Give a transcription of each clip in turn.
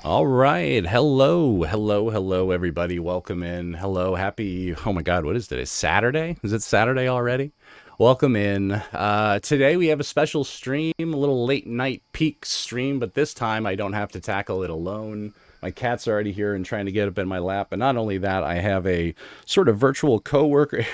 All right. Hello, everybody. Welcome in. Hello. Happy. Oh my God. What is today? Saturday? Is it Saturday already? Welcome in. Today we have a special stream, a little late night peak stream, but this time I don't have to tackle it alone. My cat's already here and trying to get up in my lap. And not only that, I have a sort of virtual coworker.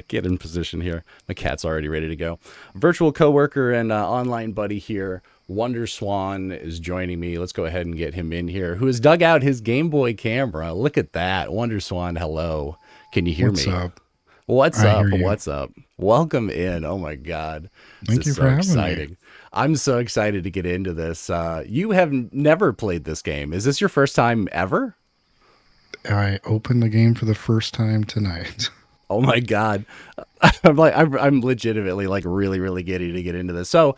Get in position here. My cat's already ready to go. Virtual coworker and online buddy here. wonderswaan is joining me. Let's go ahead and get him in here. Who has dug out his Game Boy camera? Look at that. wonderswaan, hello. Can you hear What's me? up? What's I hear up? you. What's up? Welcome in. Oh my God. This Thank is you so for having me. exciting. I'm so excited to get into this. You have never played this game. Is this your first time ever? I opened the game for the first time tonight. Oh my God. I'm legitimately like really giddy to get into this. So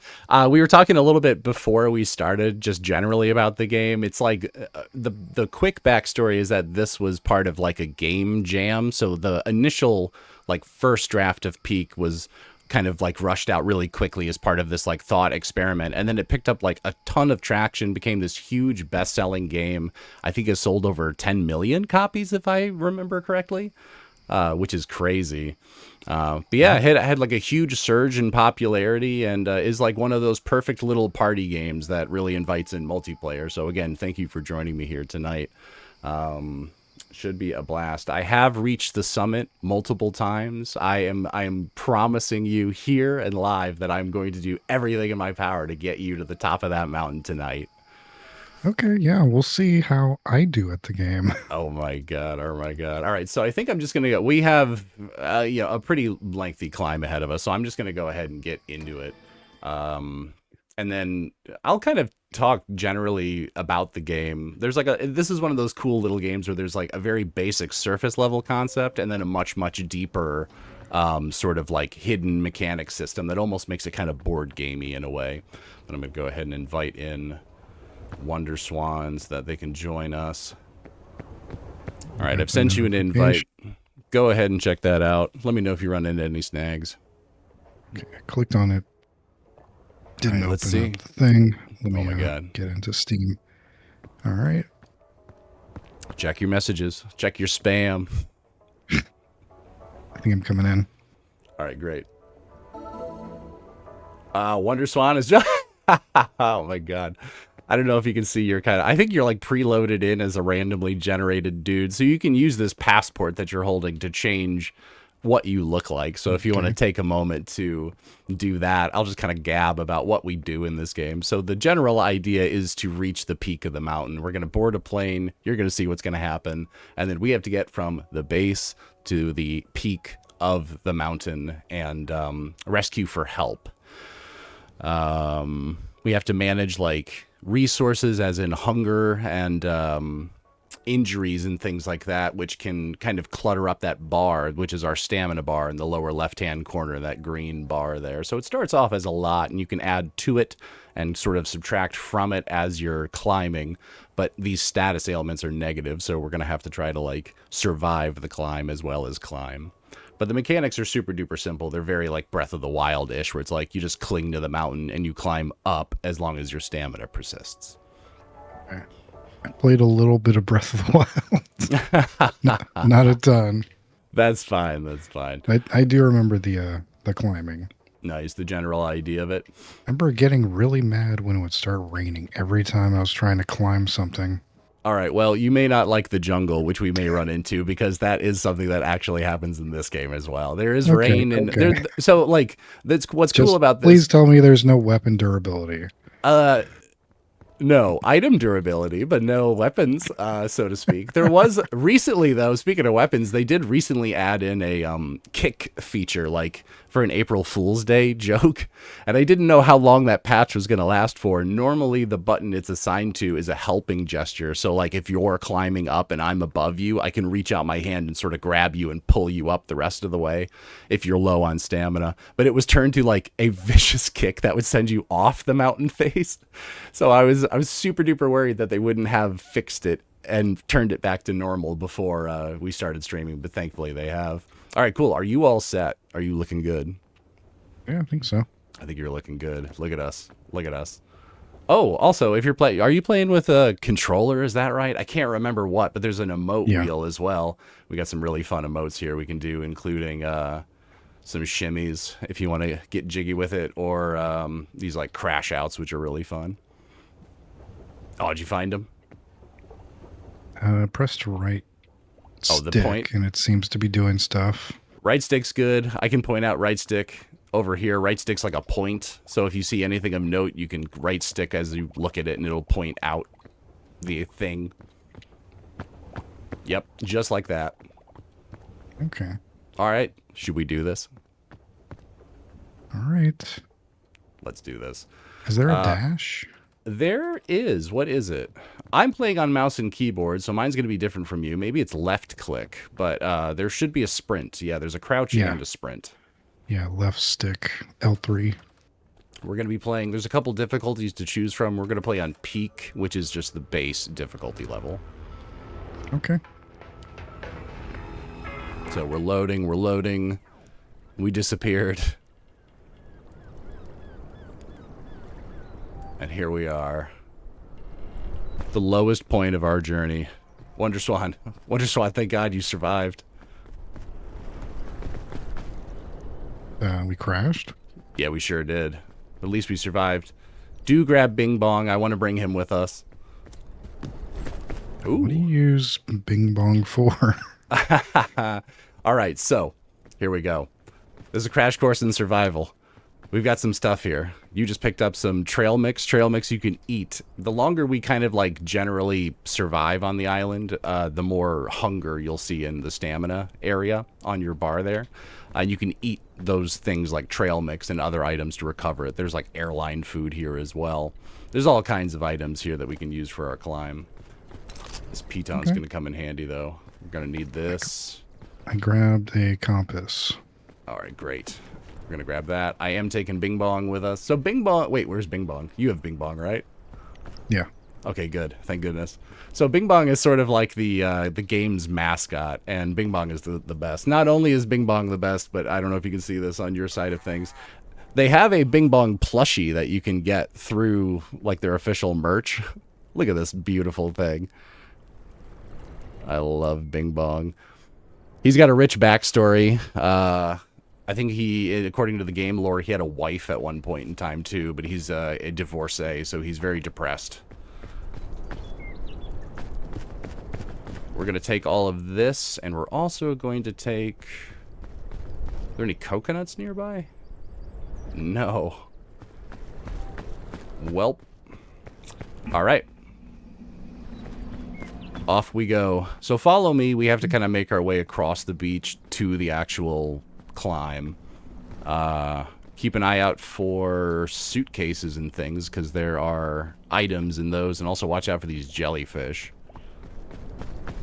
we were talking a little bit before we started, just generally about the game. It's like the quick backstory is that this was part of like a game jam. So the initial like first draft of Peak was kind of like rushed out really quickly as part of this like thought experiment, and then it picked up like a ton of traction, became this huge best-selling game. I think it sold over 10 million copies if I remember correctly, which is crazy. But yeah, Wow. it had like a huge surge in popularity and is like one of those perfect little party games that really invites in multiplayer. So again, thank you for joining me here tonight. Should be a blast. I have reached the summit multiple times. I am promising you here and live that I'm going to do everything in my power to get you to the top of that mountain tonight. Okay, yeah, we'll see how I do at the game. Oh my god! Oh my god! All right, so I think I'm just gonna go. We have, a pretty lengthy climb ahead of us, so I'm just gonna go ahead and get into it, um, and then I'll kind of talk generally about the game. There's like a. This is one of those cool little games where there's like a very basic surface level concept, and then a much deeper, sort of like hidden mechanic system that almost makes it kind of board gamey in a way. But I'm gonna go ahead and invite in Wonder Swans that they can join us. All right, I've Got the sent you an notification. invite. Go ahead and check that out. Let me know if you run into any snags. Okay, I clicked on it. All Didn't right, let's open see. up the thing. Let Oh me my God. get into Steam. All right. Check your messages. Check your spam. I think I'm coming in. All right, great. Wonder Swan is just. Oh my God. I don't know if you can see your kind of. I think you're like preloaded in as a randomly generated dude. So you can use this passport that you're holding to change what you look like. So if you want to Okay. take a moment to do that, I'll just kind of gab about what we do in this game. So the general idea is to reach the peak of the mountain. We're going to board a plane. You're going to see what's going to happen. And then we have to get from the base to the peak of the mountain and rescue for help. We have to manage like resources, as in hunger and injuries and things like that, which can kind of clutter up that bar, which is our stamina bar in the lower left hand corner, that green bar there. So it starts off as a lot, and you can add to it and sort of subtract from it as you're climbing. But these status ailments are negative, so we're going to have to try to like survive the climb as well as climb. But the mechanics are super duper simple. They're very like Breath of the Wild ish, where it's like you just cling to the mountain and you climb up as long as your stamina persists. Okay. I played a little bit of Breath of the Wild. Not a ton. That's fine. That's fine. I do remember the climbing. Nice. The general idea of it. I remember getting really mad when it would start raining every time I was trying to climb something. All right. Well, you may not like the jungle, which we may run into because that is something that actually happens in this game as well. There is Okay, rain and okay. there. So like that's what's cool Just about this. please tell me there's no weapon durability. Uh, No item durability, but no weapons, so to speak. There was recently, though. Speaking of weapons, they did recently add in a kick feature, like for an April Fool's Day joke, and I didn't know how long that patch was going to last for. Normally, the button it's assigned to is a helping gesture, so like if you're climbing up and I'm above you, I can reach out my hand and sort of grab you and pull you up the rest of the way if you're low on stamina. But it was turned to like a vicious kick that would send you off the mountain face. So I was super duper worried that they wouldn't have fixed it and turned it back to normal before we started streaming, but thankfully they have. All right, cool. Are you all set? Are you looking good? Yeah, I think so. I think you're looking good. Look at us. Look at us. Oh, also, if you're playing, are you playing with a controller? Is that right? I can't remember what, but there's an emote Yeah. wheel as well. We got some really fun emotes here we can do, including some shimmies if you want to get jiggy with it, or these like crash outs, which are really fun. Oh, did you find them? Pressed right Oh, the point. stick, and it seems to be doing stuff. Right stick's good. I can point out right stick over here. Right stick's like a point. So if you see anything of note, you can right stick as you look at it and it'll point out the thing. Yep, just like that. Okay. All right, should we do this? All right. Let's do this. Is there a dash? There is. What is it? I'm playing on mouse and keyboard, so mine's going to be different from you. Maybe it's left click, but there should be a sprint. Yeah, there's a crouch Yeah. and a sprint. Yeah, left stick, L3. We're going to be playing, there's a couple difficulties to choose from. We're going to play on peak, which is just the base difficulty level. Okay. So we're loading. We disappeared. And here we are. The lowest point of our journey. Wonderswaan. Wonderswaan, thank God you survived. We crashed. Yeah, we sure did. At least we survived. Do grab Bing Bong. I want to bring him with us. Ooh. What do you use Bing Bong for? All right, so here we go. This is a crash course in survival. We've got some stuff here. You just picked up some trail mix. Trail mix you can eat. The longer we kind of like generally survive on the island, the more hunger you'll see in the stamina area on your bar there. You can eat those things like trail mix and other items to recover it. There's like airline food here as well. There's all kinds of items here that we can use for our climb. This piton's going to come in handy though. We're going to need this. I grabbed a compass. All right, great. We're going to grab that. I am taking Bing Bong with us. So Bing Bong, wait, where's Bing Bong? You have Bing Bong, right? Yeah. Okay, good. Thank goodness. So Bing Bong is sort of like the game's mascot, and Bing Bong is the best. Not only is Bing Bong the best, but I don't know if you can see this on your side of things. They have a Bing Bong plushie that you can get through like their official merch. Look at this beautiful thing. I love Bing Bong. He's got a rich backstory. I think he, according to the game lore, he had a wife at one point in time too, but he's a divorcee, so he's very depressed. We're going to take all of this, and we're also going to take... Are there any coconuts nearby? No. Welp. All right. Off we go. So follow me. We have to kind of make our way across the beach to the actual climb. Keep an eye out for suitcases and things, because there are items in those, and also watch out for these jellyfish.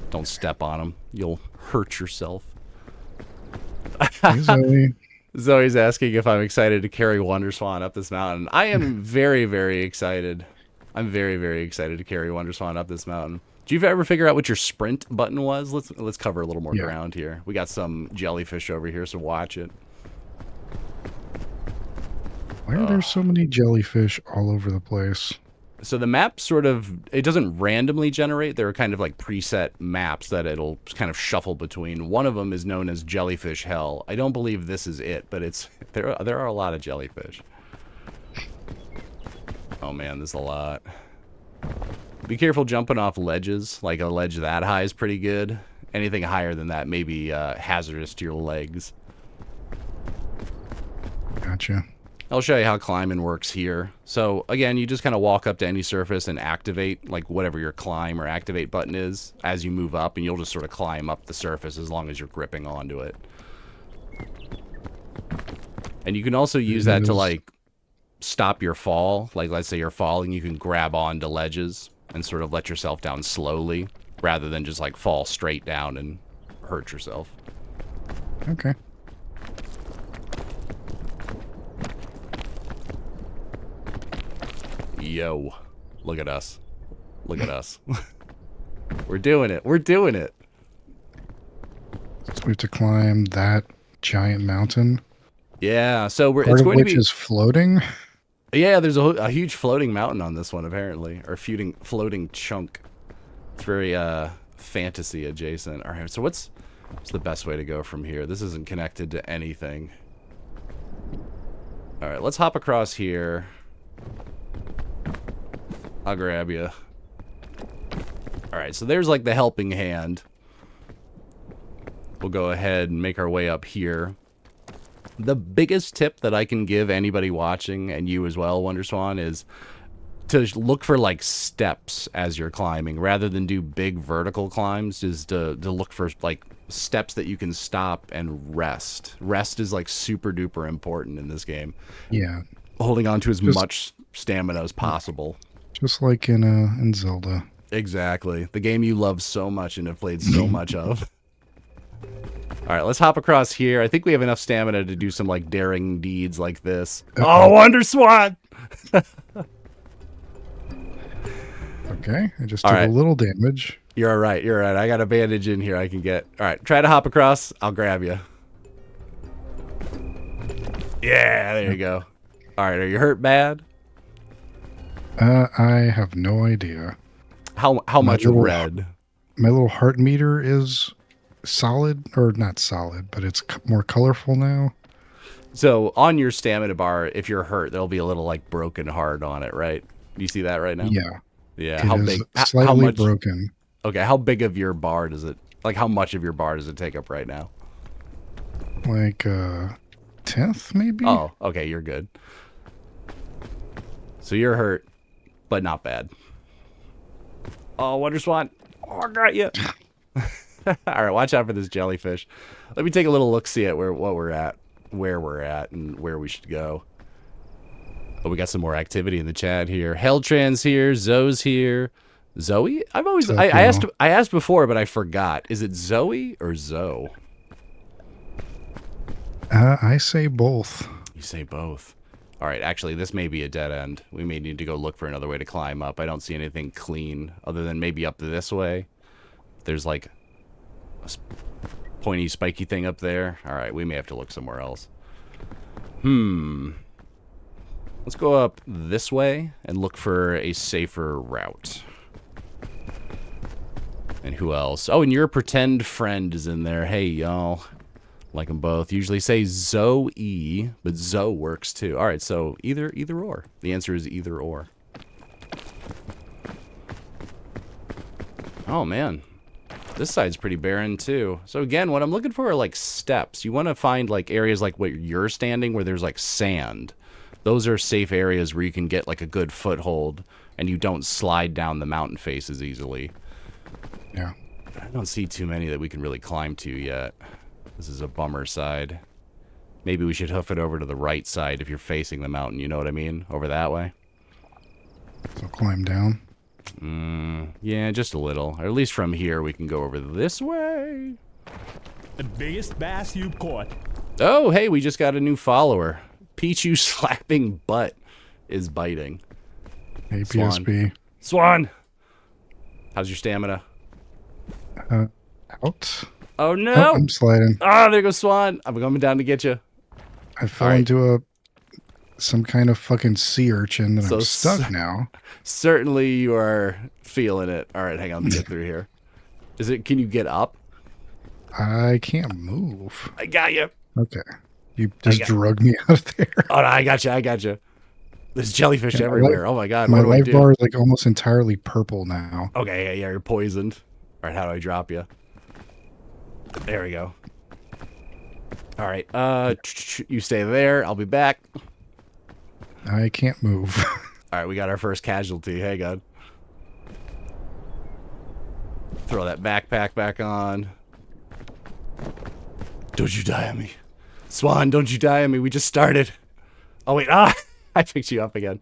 Don't step on them. You'll hurt yourself. Hey, Zoe. Zoe's asking if I'm excited to carry wonderswaan up this mountain. I am very, very excited. I'm very, very excited to carry wonderswaan up this mountain. Did you ever figure out what your sprint button was? Let's cover a little more ground here. We got some jellyfish over here, so watch it. Why are there so many jellyfish all over the place? So the map sort of, it doesn't randomly generate. There are kind of like preset maps that it'll kind of shuffle between. One of them is known as Jellyfish Hell. I don't believe this is it, but it's there are a lot of jellyfish. Oh man, there's a lot. Be careful jumping off ledges. Like a ledge that high is pretty good. Anything higher than that may be hazardous to your legs. Gotcha. I'll show you how climbing works here. So again, you just kind of walk up to any surface and activate like whatever your climb or activate button is as you move up, and you'll just sort of climb up the surface as long as you're gripping onto it. And you can also use that to like stop your fall. Like let's say you're falling, you can grab onto ledges and sort of let yourself down slowly rather than just like fall straight down and hurt yourself. Okay. Yo, look at us. Look at us. We're doing it. We're doing it. So we have to climb that giant mountain. Yeah, so Part it's of going to which be is floating. Yeah, there's a huge floating mountain on this one, apparently. Or floating chunk. It's very fantasy adjacent. All right, so what's the best way to go from here? This isn't connected to anything. All right, let's hop across here. I'll grab you. All right, so there's like the helping hand. We'll go ahead and make our way up here. The biggest tip that I can give anybody watching, and you as well, wonderswaan, is to look for like steps as you're climbing rather than do big vertical climbs. Is to look for like steps that you can stop and rest. Rest is like super duper important in this game. Yeah. Holding on to as much stamina as possible. Just like in Zelda. Exactly. The game you love so much and have played so much of. All right, let's hop across here. I think we have enough stamina to do some like daring deeds like this. Oh, wonderswaan! Okay, I just took a little damage. You're all right. You're all right. I got a bandage in here I can get. All right, try to hop across. I'll grab you. Yeah, there you go. All right, are you hurt bad? I have no idea. How much red? My little heart meter is solid, or not solid, but it's more colorful now. So on your stamina bar, if you're hurt, there'll be a little like broken heart on it, right? You see that right now? Yeah. Yeah. It how is big? Slightly how much? broken. Okay. How big of your bar does it? Like how much of your bar does it take up right now? Like 10th, maybe. Oh, okay. You're good. So you're hurt, but not bad. Oh, wonderswaan! Oh, I got you. All right, watch out for this jellyfish. Let me take a little look-see at where we're at, and where we should go. Oh, we got some more activity in the chat here. Helltran's here. Zoe's here. Zoe? I asked before, but I forgot. Is it Zoe or Zoe? I say both. You say both. All right, actually, this may be a dead end. We may need to go look for another way to climb up. I don't see anything clean other than maybe up this way. There's like a pointy, spiky thing up there. All right, we may have to look somewhere else. Let's go up this way and look for a safer route. And who else? Oh, and your pretend friend is in there. Hey, y'all. Like them both. Usually say Zoe, but Zoe works too. All right, so either or. The answer is either or. Oh, man. This side's pretty barren too. So again, what I'm looking for are like steps. You want to find like areas like where you're standing where there's like sand. Those are safe areas where you can get like a good foothold and you don't slide down the mountain faces easily. Yeah. I don't see too many that we can really climb to yet. This is a bummer side. Maybe we should hoof it over to the right side if you're facing the mountain, you know what I mean? Over that way. So climb down. Yeah, just a little. Or at least from here we can go over this way. The biggest bass you've caught. Oh, hey, we just got a new follower. Pichu slapping butt is biting. Hey, PSP. Swan! How's your stamina? Out. Oh, no! Oh, I'm sliding. Oh, there goes Swan. I'm coming down to get you. I fell into some kind of fucking sea urchin and So I'm stuck now. Certainly you are feeling it. All right, hang on. Let me get through here. Can you get up? I can't move. I got you. Okay. You just drug me out of there. Oh, no, I got you. There's jellyfish everywhere. Oh, my God. My What do I life do? bar is like almost entirely purple now. Okay, yeah, you're poisoned. All right, how do I drop you? There we go. All right, you stay there. I'll be back. I can't move. All right, we got our first casualty. Hey, God. Throw that backpack back on. Don't you die on me. Swan, don't you die on me. We just started. Oh, wait. Ah, I picked you up again.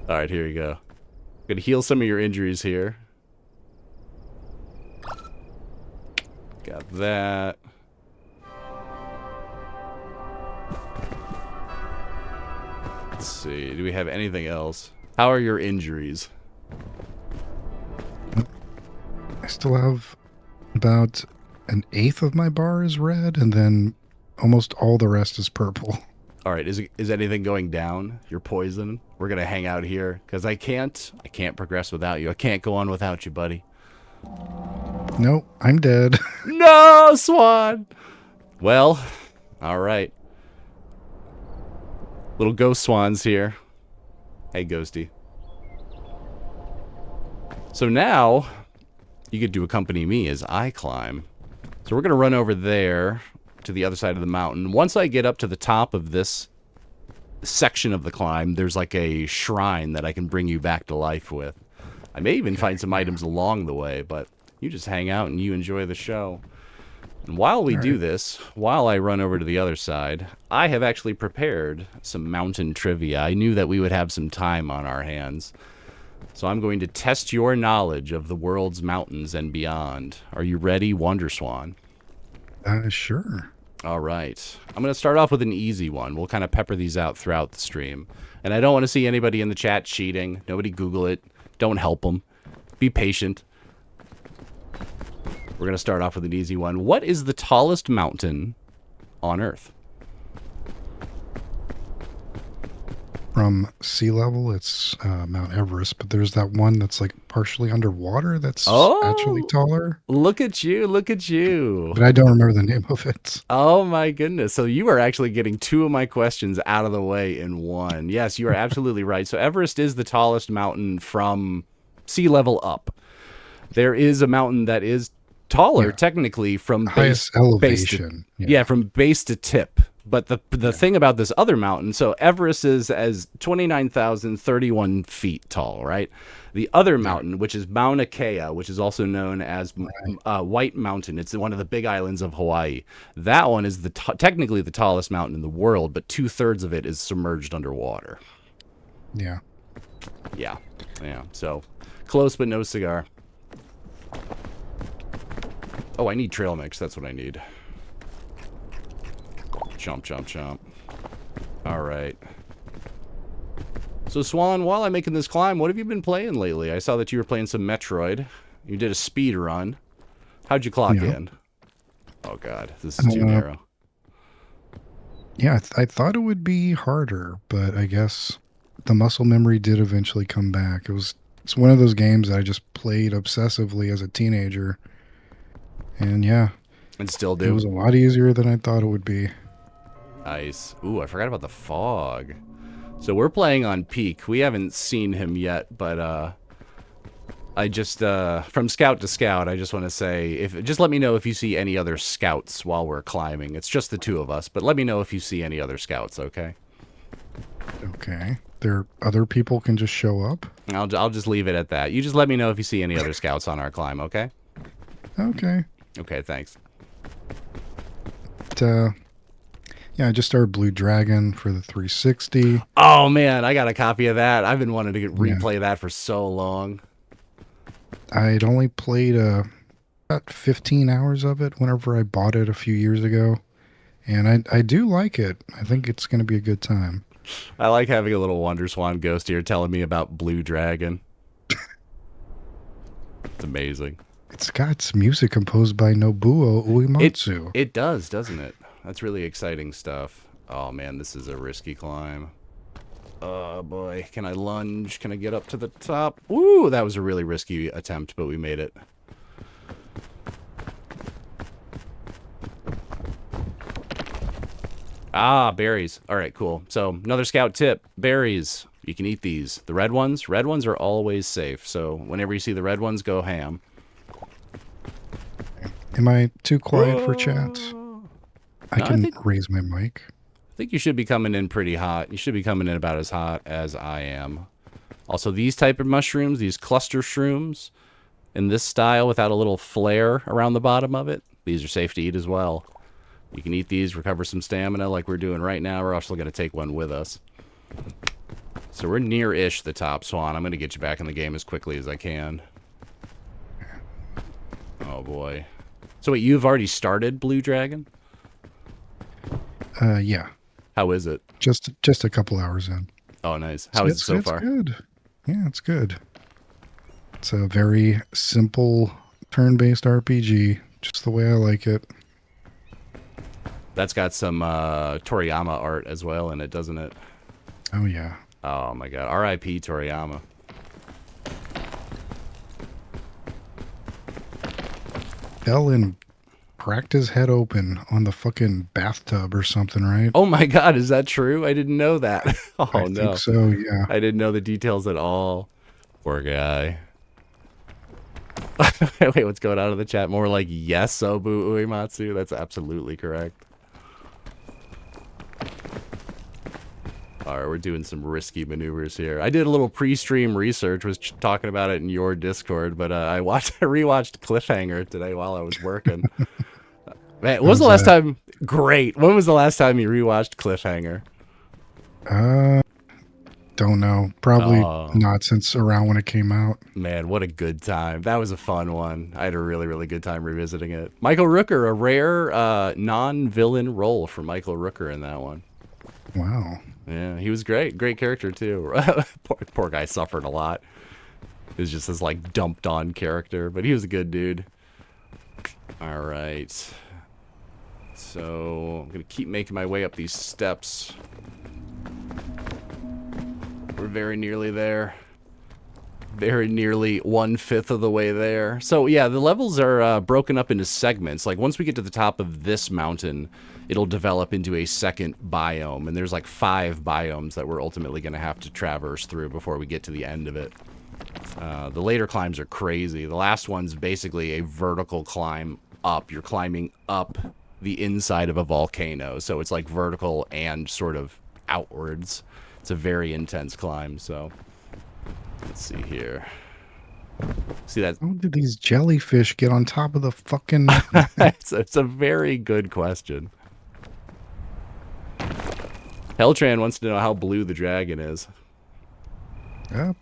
All right, here you go. I'm going to heal some of your injuries here. Got that. Let's see. Do we have anything else? How are your injuries? I still have about an eighth of my bar is red, and then almost all the rest is purple. All right, is anything going down? You're poison. We're gonna hang out here because I can't progress without you. I can't go on without you, buddy. Nope, I'm dead. No, Swan. Well, all right. Little ghost swans here. Hey, Ghosty. So now you get to accompany me as I climb. So we're gonna run over there to the other side of the mountain. Once I get up to the top of this section of the climb, there's like a shrine that I can bring you back to life with. I may even find some items along the way, but you just hang out and you enjoy the show. And while we do this, while I run over to the other side, I have actually prepared some mountain trivia. I knew that we would have some time on our hands. So I'm going to test your knowledge of the world's mountains and beyond. Are you ready, wonderswaan? Sure. All right. I'm going to start off with an easy one. We'll kind of pepper these out throughout the stream. And I don't want to see anybody in the chat cheating. Nobody Google it. Don't help them. Be patient. We're going to start off with an easy one. What is the tallest mountain on Earth? From sea level, it's Mount Everest, but there's that one that's like partially underwater that's actually taller. Look at you. Look at you. But I don't remember the name of it. Oh, my goodness. So you are actually getting two of my questions out of the way in one. Yes, you are absolutely right. So Everest is the tallest mountain from sea level up. There is a mountain that is taller, technically, from highest elevation. From base to tip. But the thing about this other mountain, so Everest is as 29,031 feet tall, right? The other mountain, which is Mauna Kea, which is also known as White Mountain, it's one of the big islands of Hawaii. That one is technically the tallest mountain in the world, but 2/3 of it is submerged underwater. Yeah. Yeah. So close, but no cigar. Oh, I need trail mix. That's what I need. Chomp, chomp, chomp. All right. So, Swan, while I'm making this climb, what have you been playing lately? I saw that you were playing some Metroid. You did a speed run. How'd you clock in? Oh, God. This is too narrow. Yeah, I thought it would be harder, but I guess the muscle memory did eventually come back. It's one of those games that I just played obsessively as a teenager. And yeah. And still do. It was a lot easier than I thought it would be. Nice. Ooh, I forgot about the fog. So we're playing on Peak. We haven't seen him yet, but I just from scout to scout, I just want to say, just let me know if you see any other scouts while we're climbing. It's just the two of us, but let me know if you see any other scouts, okay? Okay. Other people can just show up? I'll just leave it at that. You just let me know if you see any other scouts on our climb, okay? Okay. Okay, thanks. Yeah, I just started Blue Dragon for the 360. Oh, man, I got a copy of that. I've been wanting to replay that for so long. I'd only played about 15 hours of it whenever I bought it a few years ago. And I do like it. I think it's going to be a good time. I like having a little wonderswaan ghost here telling me about Blue Dragon. It's amazing. It's got music composed by Nobuo Uematsu. It does, doesn't it? That's really exciting stuff. Oh, man, this is a risky climb. Oh, boy. Can I lunge? Can I get up to the top? Ooh, that was a really risky attempt, but we made it. Ah, berries. All right, cool. So another scout tip, berries. You can eat these. The red ones are always safe. So whenever you see the red ones, go ham. Am I too quiet for chat? I can raise my mic. I think you should be coming in pretty hot. You should be coming in about as hot as I am. Also, these type of mushrooms, these cluster shrooms, in this style without a little flare around the bottom of it, these are safe to eat as well. You can eat these, recover some stamina like we're doing right now. We're also going to take one with us. So we're near-ish the top, Swan. I'm going to get you back in the game as quickly as I can. Oh, boy. So wait, you've already started Blue Dragon? Yeah. How is it? Just a couple hours in. Oh, nice. How is it so far? It's good. Yeah, it's good. It's a very simple turn-based RPG, just the way I like it. That's got some Toriyama art as well in it, doesn't it? Oh yeah. Oh my god. R.I.P. Toriyama. Fell and cracked his head open on the fucking bathtub or something, right? Oh my god, is that true? I didn't know that. Oh I no. think so, yeah. I didn't know the details at all. Poor guy. Wait, what's going on in the chat? More like yes, Obu Uematsu. That's absolutely correct. All right, we're doing some risky maneuvers here. I did a little pre-stream research, was talking about it in your Discord, but I rewatched Cliffhanger today while I was working. Man, when was the last time? Great. When was the last time you rewatched Cliffhanger? Don't know. Probably not since around when it came out. Man, what a good time. That was a fun one. I had a really, really good time revisiting it. Michael Rooker, a rare non-villain role for Michael Rooker in that one. Wow. Yeah, he was great. Great character, too. Poor guy suffered a lot. He was just this, like, dumped-on character, but he was a good dude. All right. So, I'm going to keep making my way up these steps. We're very nearly there. Very nearly 1/5 of the way there. So, yeah, the levels are broken up into segments. Like, once we get to the top of this mountain, it'll develop into a second biome. And there's, like, 5 biomes that we're ultimately going to have to traverse through before we get to the end of it. The later climbs are crazy. The last one's basically a vertical climb up. You're climbing up the inside of a volcano. So it's, like, vertical and sort of outwards. It's a very intense climb, so... Let's see here. See that? How did these jellyfish get on top of the fucking... it's a very good question. Helltran wants to know how blue the dragon is.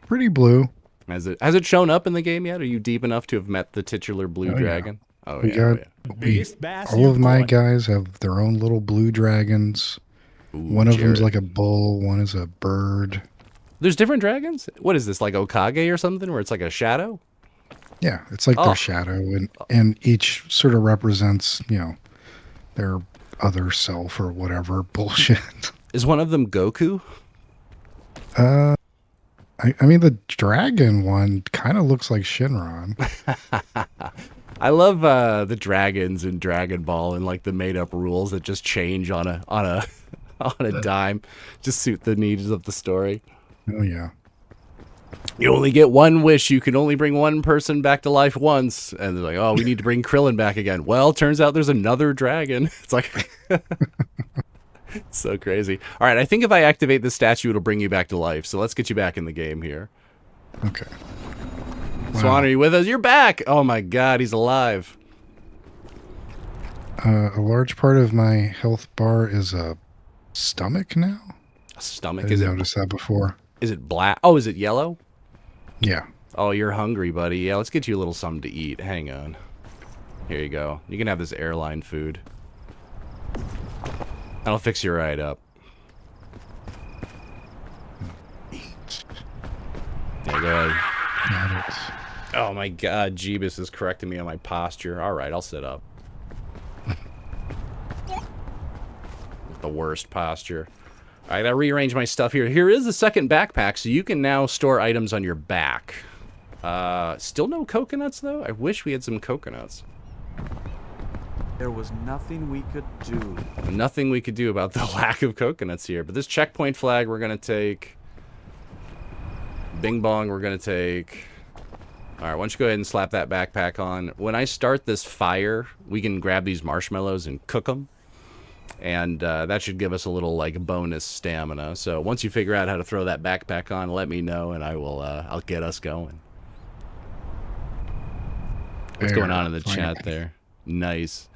Pretty blue. Has it shown up in the game yet? Are you deep enough to have met the titular blue dragon? Yeah. Oh, we yeah. got, Oh, yeah. Biggest bass all of my caught. guys have their own little blue dragons. Ooh, One of them's Jared. like a bull, one is a bird. There's different dragons? What is this, like Okage or something, where it's like a shadow? Yeah, it's like their shadow, and each sort of represents, you know, their other self or whatever bullshit. Is one of them Goku? I mean, the dragon one kind of looks like Shinron. I love the dragons in Dragon Ball and like the made-up rules that just change on a on a dime, just suit the needs of the story. Oh yeah. You only get one wish. You can only bring one person back to life once. And they're like, oh, we need to bring Krillin back again. Well, turns out there's another dragon. It's like, it's so crazy. All right, I think if I activate this statue, it'll bring you back to life. So let's get you back in the game here. Okay. Swan, are you with us? You're back. Oh my God, he's alive. A large part of my health bar is a stomach now. A stomach? I Is didn't it? notice that before. Is it black? Oh, is it yellow? Yeah. Oh, you're hungry, buddy. Yeah, let's get you a little something to eat. Hang on. Here you go. You can have this airline food. That'll fix you right up. Eat. Yeah, go ahead. Got it. Oh my God, Jeebus is correcting me on my posture. All right, I'll sit up. The worst posture. All right, I gotta rearrange my stuff here. Here is the second backpack, so you can now store items on your back. Still no coconuts, though? I wish we had some coconuts. There was nothing we could do. Nothing we could do about the lack of coconuts here. But this checkpoint flag we're going to take. Bing bong we're going to take. All right, why don't you go ahead and slap that backpack on. When I start this fire, we can grab these marshmallows and cook them. And that should give us a little like bonus stamina. So once you figure out how to throw that backpack on, let me know and I will I'll get us going. What's going on in the chat there? Nice.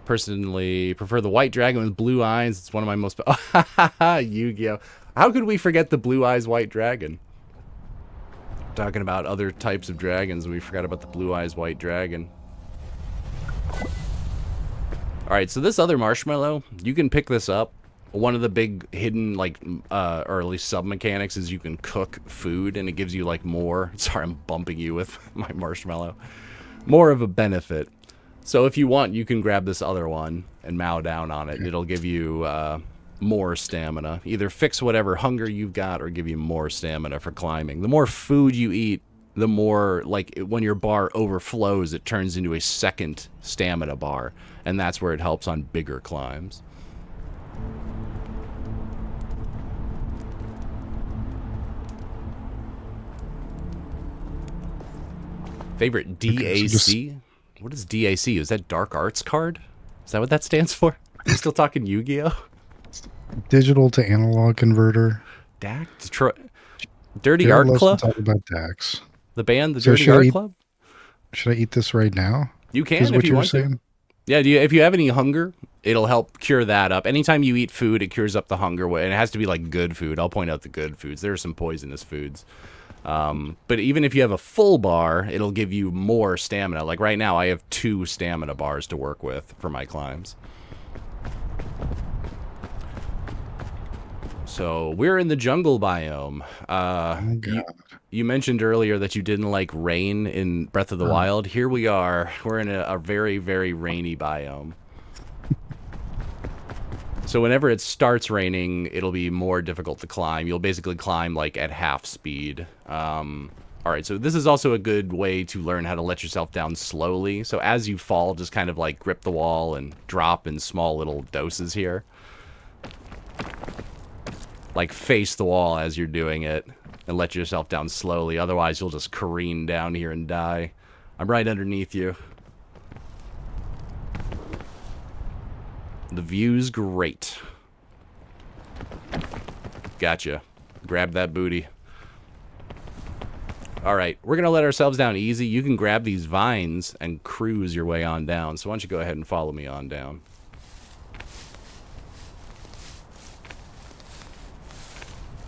Personally prefer the white dragon with blue eyes. It's one of my most Yu-Gi-Oh. How could we forget the blue eyes white dragon? Talking about other types of dragons, we forgot about the blue eyes white dragon. All right, so this other marshmallow, you can pick this up. One of the big hidden, like, or at least sub-mechanics is you can cook food, and it gives you, like, more. Sorry, I'm bumping you with my marshmallow. More of a benefit. So if you want, you can grab this other one and mow down on it. It'll give you more stamina. Either fix whatever hunger you've got or give you more stamina for climbing. The more food you eat, the more, like, when your bar overflows, it turns into a second stamina bar. And that's where it helps on bigger climbs. Favorite DAC? What is DAC? Is that Dark Arts card? Is that what that stands for? Are you still talking Yu-Gi-Oh? Digital to analog converter. DAC? Detroit. Dirty Jared Art loves Club? to talk about DAX. The band, the So Dirty should I Art eat- Club? Should I eat this right now? You Is can if what you you were want to. saying? Yeah, if you have any hunger, it'll help cure that up. Anytime you eat food, it cures up the hunger. And it has to be like good food. I'll point out the good foods. There are some poisonous foods. But even if you have a full bar, it'll give you more stamina. Like right now, I have 2 stamina bars to work with for my climbs. So we're in the jungle biome. Oh, God. You mentioned earlier that you didn't like rain in Breath of the Wild. Here we are. We're in a very, very rainy biome. So whenever it starts raining, it'll be more difficult to climb. You'll basically climb like at half speed. All right, so this is also a good way to learn how to let yourself down slowly. So as you fall, just kind of like grip the wall and drop in small little doses here. Like face the wall as you're doing it and let yourself down slowly. Otherwise, you'll just careen down here and die. I'm right underneath you. The view's great. Gotcha. Grab that booty. Alright, we're going to let ourselves down easy. You can grab these vines and cruise your way on down. So why don't you go ahead and follow me on down.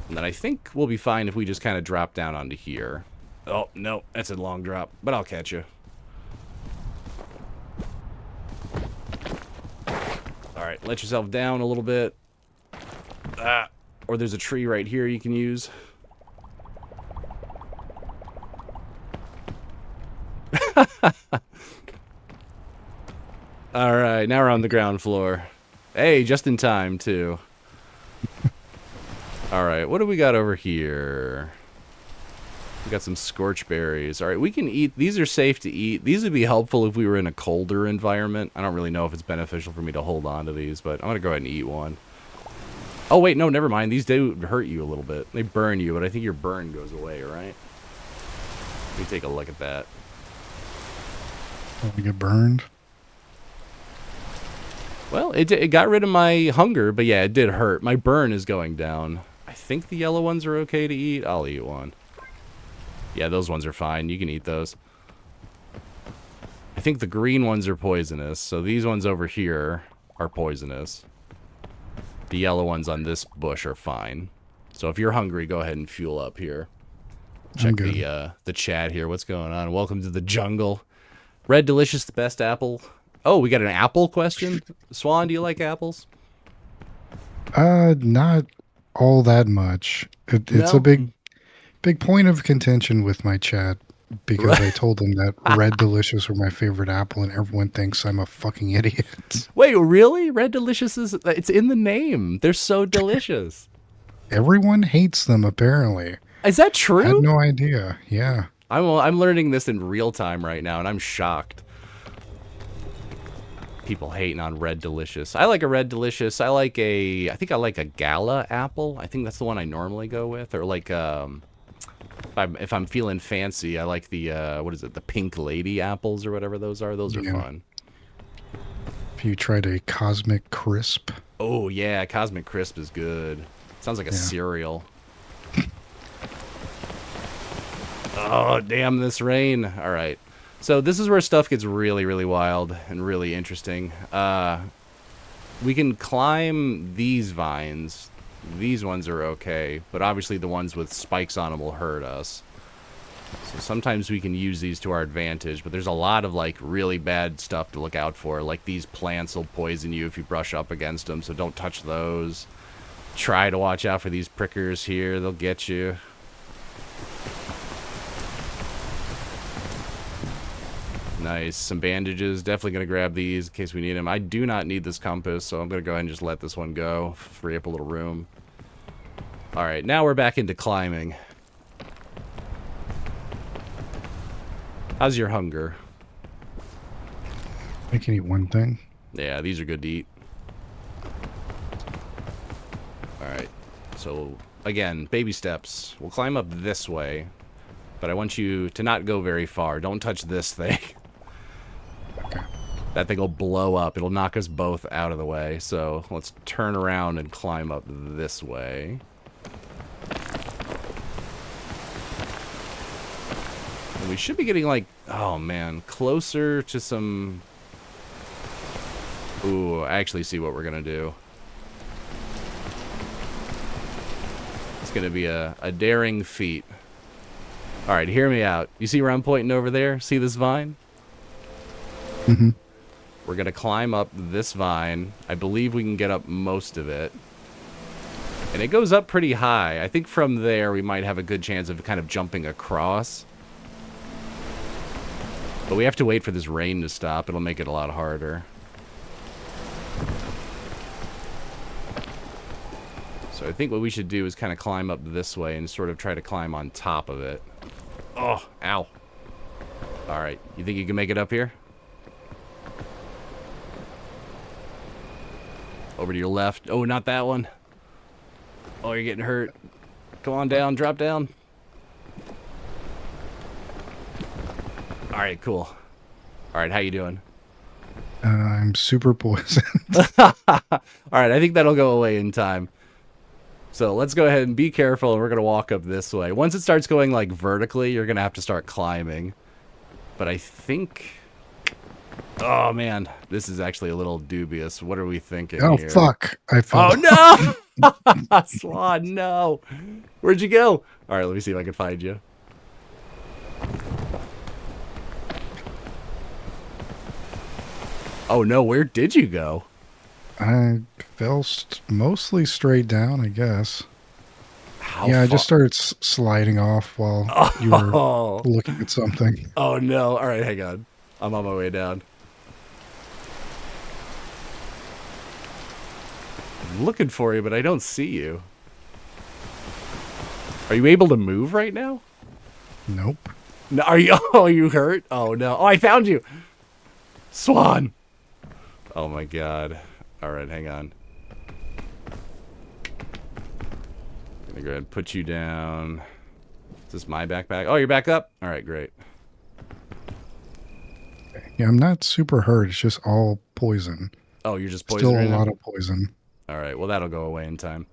And then I think we'll be fine if we just kind of drop down onto here. Oh, no, that's a long drop, but I'll catch you. Alright, let yourself down a little bit. Or there's a tree right here you can use. Alright, now we're on the ground floor. Hey, just in time, too. Alright, what do we got over here? We got some scorch berries. Alright, we can eat. These are safe to eat. These would be helpful if we were in a colder environment. I don't really know if it's beneficial for me to hold on to these, but I'm going to go ahead and eat one. Oh, wait, no, never mind. These do hurt you a little bit. They burn you, but I think your burn goes away, right? Let me take a look at that. Want to get burned? Well, it got rid of my hunger, but yeah, it did hurt. My burn is going down. I think the yellow ones are okay to eat. I'll eat one. Yeah, those ones are fine. You can eat those. I think the green ones are poisonous, so these ones over here are poisonous. The yellow ones on this bush are fine. So if you're hungry, go ahead and fuel up here. Check the chat here. What's going on? Welcome to the jungle. Red Delicious, the best apple. Oh, we got an apple question. Swan, do you like apples? Not all that much. It's a big point of contention with my chat because I told them that Red Delicious were my favorite apple and everyone thinks I'm a fucking idiot. Wait, really? Red Delicious it's in the name. They're so delicious. Everyone hates them apparently. Is that true? I had no idea. Yeah. I'm learning this in real time right now and I'm shocked. People hating on Red Delicious. I like a Red Delicious. I think I like a Gala apple. I think that's the one I normally go with. Or like, if I'm feeling fancy, I like the, what is it? The Pink Lady apples or whatever those are. Those are fun. If you tried a Cosmic Crisp. Oh yeah, Cosmic Crisp is good. Sounds like a cereal. Oh, damn this rain. All right. So this is where stuff gets really, really wild and really interesting. We can climb these vines. These ones are okay, but obviously the ones with spikes on them will hurt us. So sometimes we can use these to our advantage, but there's a lot of like really bad stuff to look out for. Like these plants will poison you if you brush up against them, so don't touch those. Try to watch out for these prickers here. They'll get you. Nice. Some bandages. Definitely going to grab these in case we need them. I do not need this compass, so I'm going to go ahead and just let this one go. Free up a little room. Alright, now we're back into climbing. How's your hunger? I can eat one thing. Yeah, these are good to eat. Alright, so again, baby steps. We'll climb up this way, but I want you to not go very far. Don't touch this thing. Okay. That thing will blow up. It'll knock us both out of the way. So let's turn around and climb up this way. And we should be getting like, oh man, closer to some... Ooh, I actually see what we're going to do. It's going to be a daring feat. Alright, hear me out. You see where I'm pointing over there? See this vine? Mm-hmm. We're going to climb up this vine. I believe we can get up most of it. And it goes up pretty high. I think from there we might have a good chance of kind of jumping across. But we have to wait for this rain to stop. It'll make it a lot harder. So I think what we should do is kind of climb up this way and sort of try to climb on top of it. Oh, ow. Alright, you think you can make it up here? Over to your left. Oh, not that one. Oh, you're getting hurt. Come on down, drop down. Alright, cool. Alright, how you doing? I'm super poisoned. Alright, I think that'll go away in time. So let's go ahead and be careful, and we're going to walk up this way. Once it starts going, like, vertically, you're going to have to start climbing. But I think... Oh, man. This is actually a little dubious. What are we thinking Oh, here? fuck. I fell. Oh, no! Swan, no! Where'd you go? Alright, let me see if I can find you. Oh, no, where did you go? I fell mostly straight down, I guess. How Yeah, I far? just started sliding off while you were Oh, looking at something. oh no. Alright, hang on. I'm on my way down. I'm looking for you, but I don't see you. Are you able to move right now? Nope. No, are you? Oh, you hurt? Oh no. Oh, I found you. Swan. Oh my god. Alright, hang on. Gonna go ahead and put you down. Is this my backpack? Oh, you're back up? Alright, great. Yeah, I'm not super hurt. It's just all poison. Oh, you're just poisoned Still a right now? lot of poison. Alright, well that'll go away in time.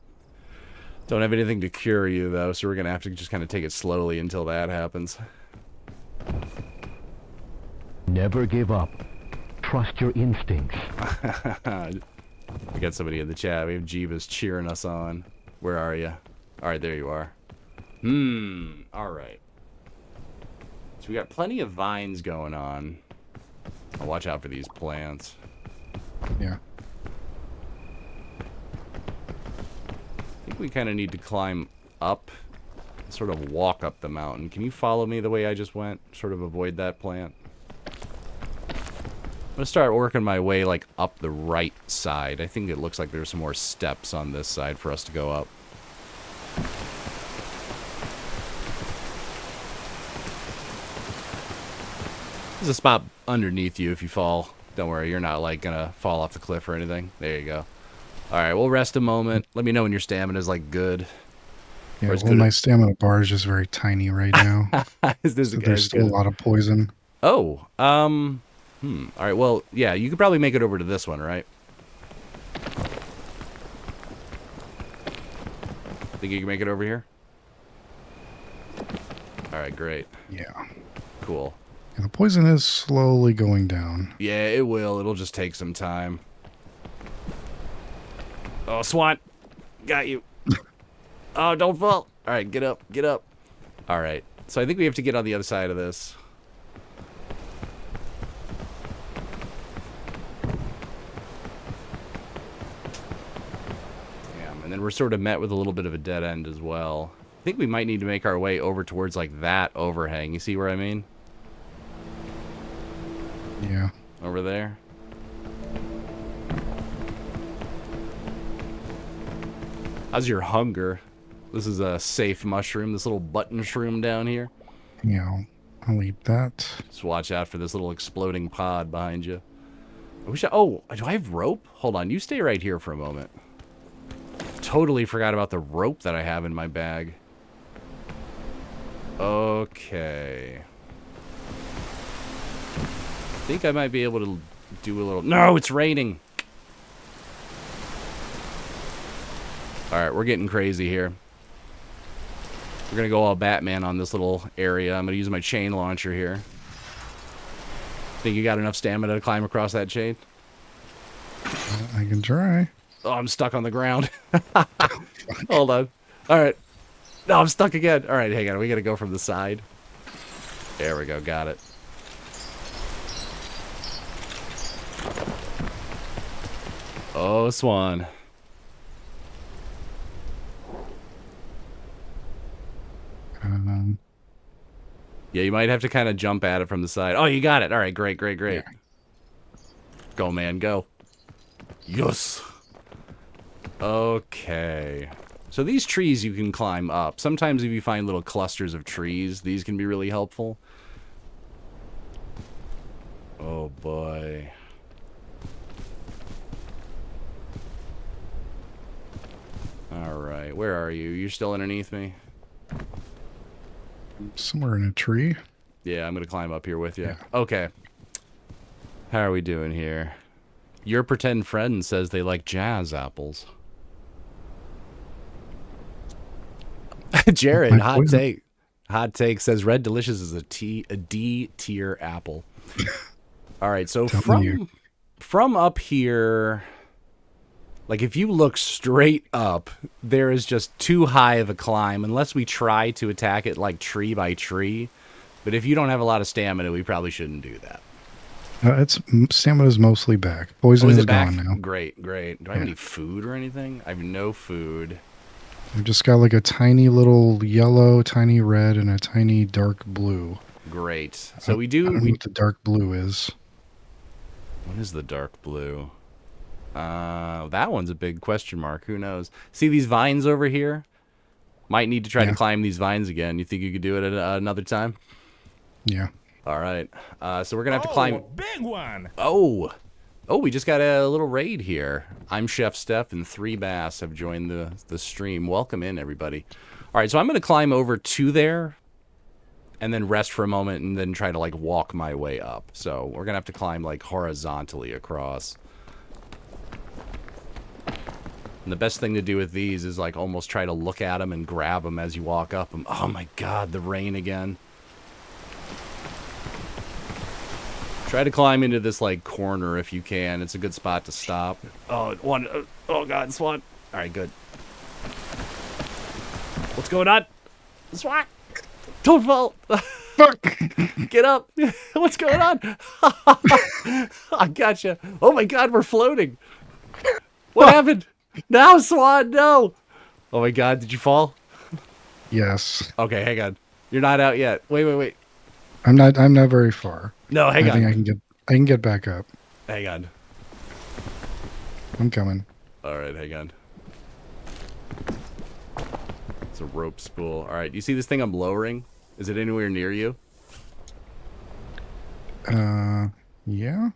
Don't have anything to cure you though, so we're gonna have to just kind of take it slowly until that happens. Never give up. Trust your instincts. We got somebody in the chat. We have Jeebus cheering us on. Where are you? Alright, there you are. Alright. So we got plenty of vines going on. I'll watch out for these plants. Yeah. I think we kind of need to climb up, sort of walk up the mountain. Can you follow me the way I just went? Sort of avoid that plant. I'm gonna start working my way like up the right side. I think it looks like there's some more steps on this side for us to go up. There's a spot underneath you if you fall. Don't worry, you're not like gonna fall off the cliff or anything. There you go. Alright, we'll rest a moment. Let me know when your stamina's like good. Yeah, Or as well, good my as- stamina bar is just very tiny right now. Is this So a there's still a lot of poison. Oh, alright, well, yeah, you could probably make it over to this one, right? Think you can make it over here? Alright, great. Yeah. Cool. And the poison is slowly going down. Yeah, it will. It'll just take some time. Oh, Swan. Got you. Oh, don't fall. Alright, get up. Get up. Alright. So I think we have to get on the other side of this. Damn, and then we're sort of met with a little bit of a dead end as well. I think we might need to make our way over towards, like, that overhang. You see where I mean? there. How's your hunger? This is a safe mushroom, this little button shroom down here. Yeah, I'll eat that. Just watch out for this little exploding pod behind you. I wish oh, do I have rope? Hold on, you stay right here for a moment. Totally forgot about the rope that I have in my bag. Okay. I think I might be able to do a little... No, it's raining! Alright, we're getting crazy here. We're gonna go all Batman on this little area. I'm gonna use my chain launcher here. Think you got enough stamina to climb across that chain? I can try. Oh, I'm stuck on the ground. Hold on. Alright. No, I'm stuck again. Alright, hang on. We gotta go from the side. There we go. Got it. Oh, Swan. Yeah, you might have to kind of jump at it from the side. Oh, you got it. All right, great, great, great. Yeah. Go, man, go. Yes. Okay. So these trees you can climb up. Sometimes if you find little clusters of trees, these can be really helpful. Oh, boy. All right, where are you? You're still underneath me? Somewhere in a tree. Yeah, I'm going to climb up here with you. Yeah. Okay. How are we doing here? Your pretend friend says they like jazz apples. Jared, hot take. Hot take says Red Delicious is a D tier apple. All right, so from up here, like if you look straight up, there is just too high of a climb unless we try to attack it like tree by tree. But if you don't have a lot of stamina, we probably shouldn't do that. Stamina's mostly back. Poison is gone now. Great, great. Do I have any food or anything? I have no food. I've just got like a tiny little yellow, tiny red, and a tiny dark blue. Great. So we do. I don't know what the dark blue is. What is the dark blue? That one's a big question mark. Who knows? See these vines over here? Might need to try to climb these vines again. You think you could do it at another time? Yeah. All right. So we're gonna have to climb. Big one. Oh, we just got a little raid here. I'm Chef Steph, and 3 Bass have joined the stream. Welcome in, everybody. All right, so I'm gonna climb over to there, and then rest for a moment, and then try to like walk my way up. So we're gonna have to climb like horizontally across. And the best thing to do with these is like almost try to look at them and grab them as you walk up them. Oh my God, the rain again. Try to climb into this like corner if you can. It's a good spot to stop. Oh, oh God, Swan. All right, good. What's going on? Swan, don't fall. Fuck. Get up. What's going on? I gotcha. Oh my God, we're floating. What happened? No, Swan, no. Oh my God, did you fall? Yes. Okay, hang on. You're not out yet. Wait. I'm not very far. No, hang on. I think I can get back up. Hang on. I'm coming. All right, hang on. It's a rope spool. All right, you see this thing I'm lowering? Is it anywhere near you? Yeah. I'm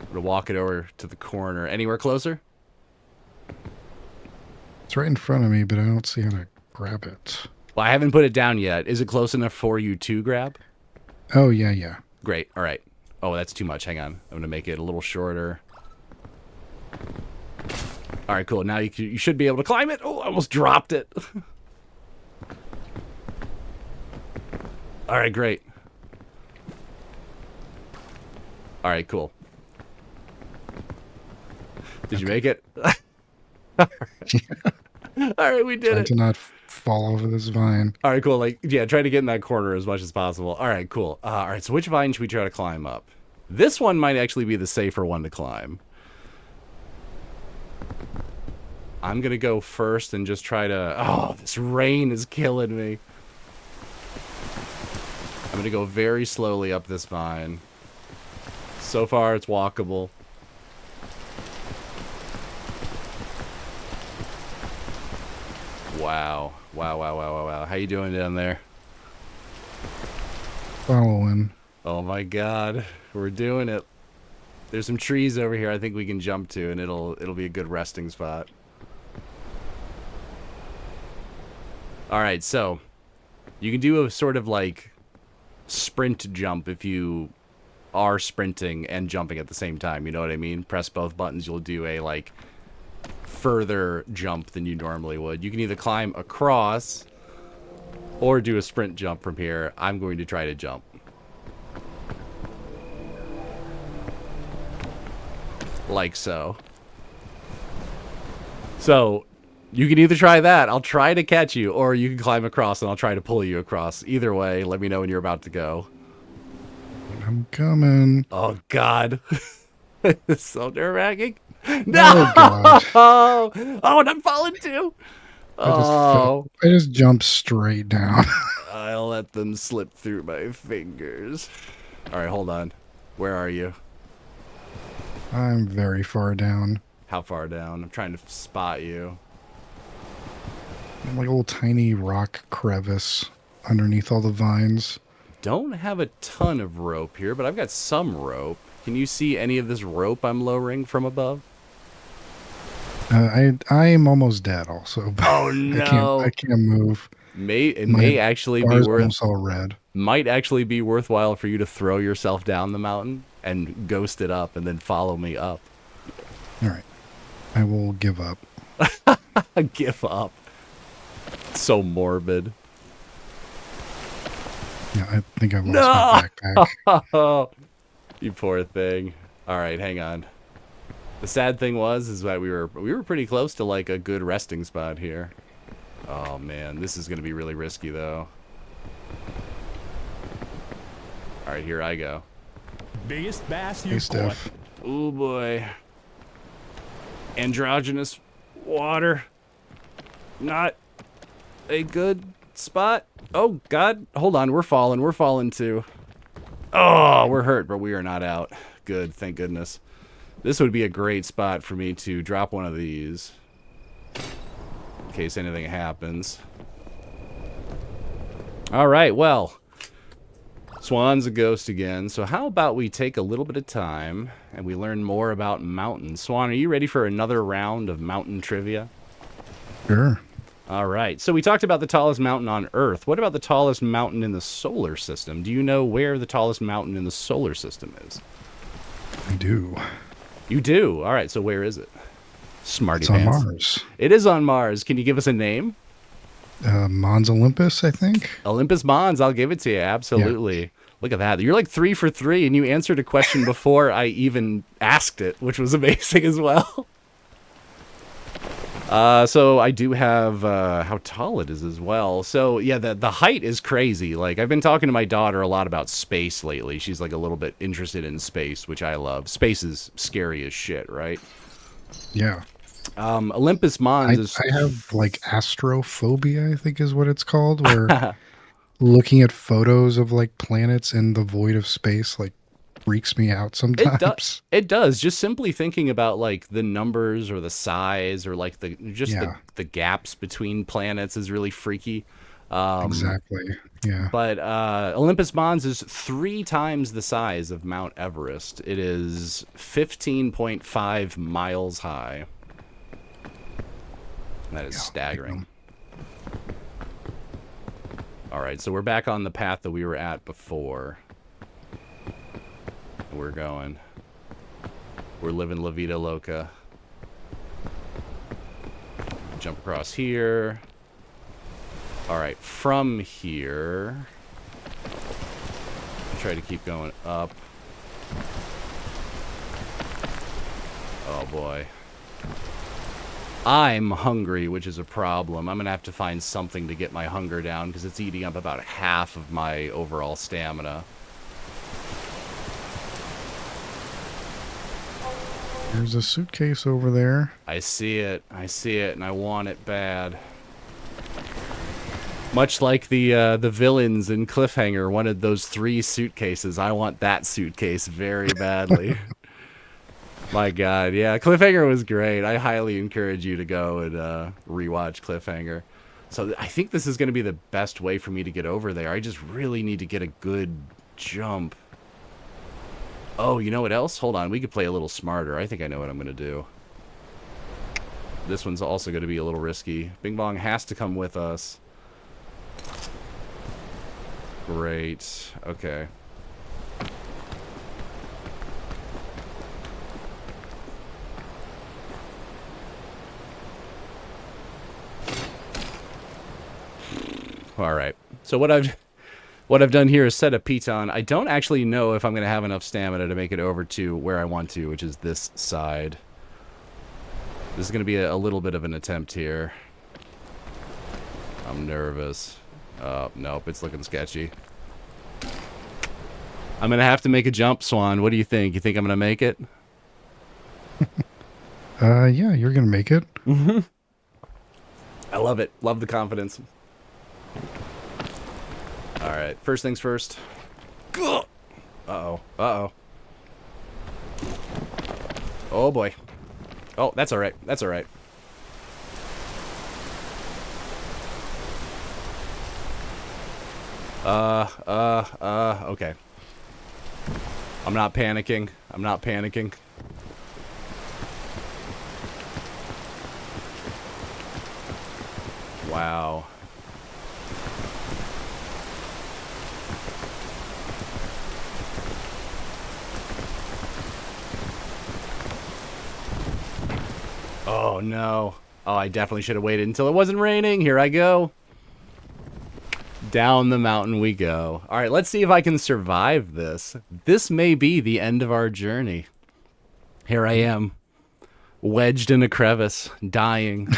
gonna walk it over to the corner. Anywhere closer? It's right in front of me, but I don't see how to grab it. Well, I haven't put it down yet. Is it close enough for you to grab? Oh, yeah. Great. All right. Oh, that's too much. Hang on. I'm going to make it a little shorter. All right, cool. Now you should be able to climb it. Oh, I almost dropped it. All right, great. All right, cool. Did you make it? All right, we did it. To not fall over this vine. All right, cool. Like, yeah, try to get in that corner as much as possible. All right, cool. All right, so which vine should we try to climb up? This one might actually be the safer one to climb. I'm going to go first and just try to... Oh, this rain is killing me. I'm going to go very slowly up this vine. So far, it's walkable. Wow. Wow, wow, wow, wow, wow. How you doing down there? Following. Oh my god. We're doing it. There's some trees over here I think we can jump to, and it'll be a good resting spot. Alright, so you can do a sort of like sprint jump if you are sprinting and jumping at the same time, you know what I mean? Press both buttons, you'll do a like further jump than you normally would. You can either climb across or do a sprint jump from here. I'm going to try to jump. Like so. So, you can either try that, I'll try to catch you, or you can climb across and I'll try to pull you across. Either way, let me know when you're about to go. I'm coming. Oh, God. It's so nerve-wracking. No! Oh, God. Oh, and I'm falling too. Oh. I just jumped straight down. I'll let them slip through my fingers. All right, hold on. Where are you? I'm very far down. How far down? I'm trying to spot you. I'm like a little tiny rock crevice underneath all the vines. Don't have a ton of rope here, but I've got some rope. Can you see any of this rope I'm lowering from above? I'm almost dead also. But Oh no! I can't move. It My may actually be bar's worth. almost all red. Might actually be worthwhile for you to throw yourself down the mountain and ghost it up, and then follow me up. All right, I will give up. Give up. So morbid. Yeah, I think I've lost my backpack. Oh, you poor thing. All right, hang on. The sad thing is that we were pretty close to like a good resting spot here. Oh man, this is gonna be really risky though. All right, here I go. Biggest bass Hey, you've caught. Steph. Oh boy. Androgynous water. Not a good spot. Oh God, hold on, we're falling too. Oh, we're hurt, but we are not out. Good, thank goodness. This would be a great spot for me to drop one of these in case anything happens. All right, well, Swan's a ghost again, so how about we take a little bit of time and we learn more about mountains. Swan, are you ready for another round of mountain trivia? Sure. All right, so we talked about the tallest mountain on Earth. What about the tallest mountain in the solar system? Do you know where the tallest mountain in the solar system is? I do. You do? All right, so where is it? Smarty It's on pants. Mars. It is on Mars. Can you give us a name? Mons Olympus, I think. Olympus Mons. I'll give it to you. Absolutely. Yeah. Look at that. You're like 3 for 3, and you answered a question before I even asked it, which was amazing as well. So I do have how tall it is as well. So yeah, the height is crazy. Like I've been talking to my daughter a lot about space lately. She's like a little bit interested in space, which I love. Space is scary as shit, right? Yeah. Olympus Mons is... I have like astrophobia, I think is what it's called, where looking at photos of like planets in the void of space like freaks me out sometimes. It does. Just simply thinking about like the numbers or the size or like the gaps between planets is really freaky. Exactly. Yeah. But Olympus Mons is 3 times the size of Mount Everest. It is 15.5 miles high. That is staggering. All right, so we're back on the path that we were at before. We're going. We're living La Vida Loca. Jump across here. All right, from here, try to keep going up. Oh boy. I'm hungry, which is a problem. I'm gonna have to find something to get my hunger down because it's eating up about half of my overall stamina. There's a suitcase over there. I see it, and I want it bad. Much like the villains in Cliffhanger wanted those 3 suitcases. I want that suitcase very badly. My God, yeah, Cliffhanger was great. I highly encourage you to go and rewatch Cliffhanger. So I think this is going to be the best way for me to get over there. I just really need to get a good jump. Oh, you know what else? Hold on, we could play a little smarter. I think I know what I'm going to do. This one's also going to be a little risky. Bing Bong has to come with us. Great. Okay. All right. So what I've done here is set a piton. I don't actually know if I'm going to have enough stamina to make it over to where I want to, which is this side. This is going to be a little bit of an attempt here. I'm nervous. Nope, it's looking sketchy. I'm going to have to make a jump, Swan. What do you think? You think I'm going to make it? Yeah, you're going to make it. Mm-hmm. I love it. Love the confidence. All right, first things first. Uh-oh. Uh-oh. Oh, boy. Oh, that's all right. That's all right. Okay. I'm not panicking. I'm not panicking. Wow. Oh, no. Oh, I definitely should have waited until it wasn't raining. Here I go. Down the mountain we go. All right, let's see if I can survive this. This may be the end of our journey. Here I am, wedged in a crevice, dying.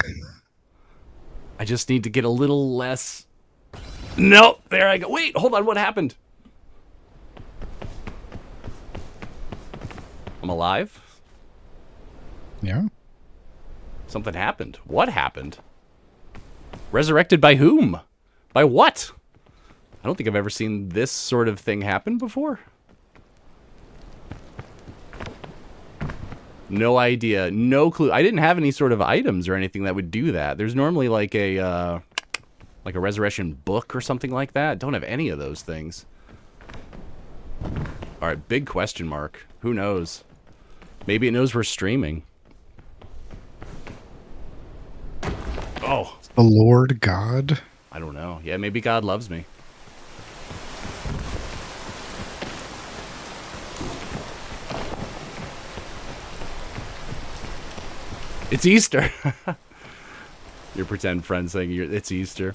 I just need to get a little less... Nope, there I go. Wait, hold on, what happened? I'm alive? Yeah. Something happened. What happened? Resurrected by whom? By what? I don't think I've ever seen this sort of thing happen before. No idea. No clue. I didn't have any sort of items or anything that would do that. There's normally like a resurrection book or something like that. Don't have any of those things. All right, big question mark. Who knows? Maybe it knows we're streaming. Oh. The Lord God? I don't know. Yeah, maybe God loves me. It's Easter. Your pretend friend saying it's Easter.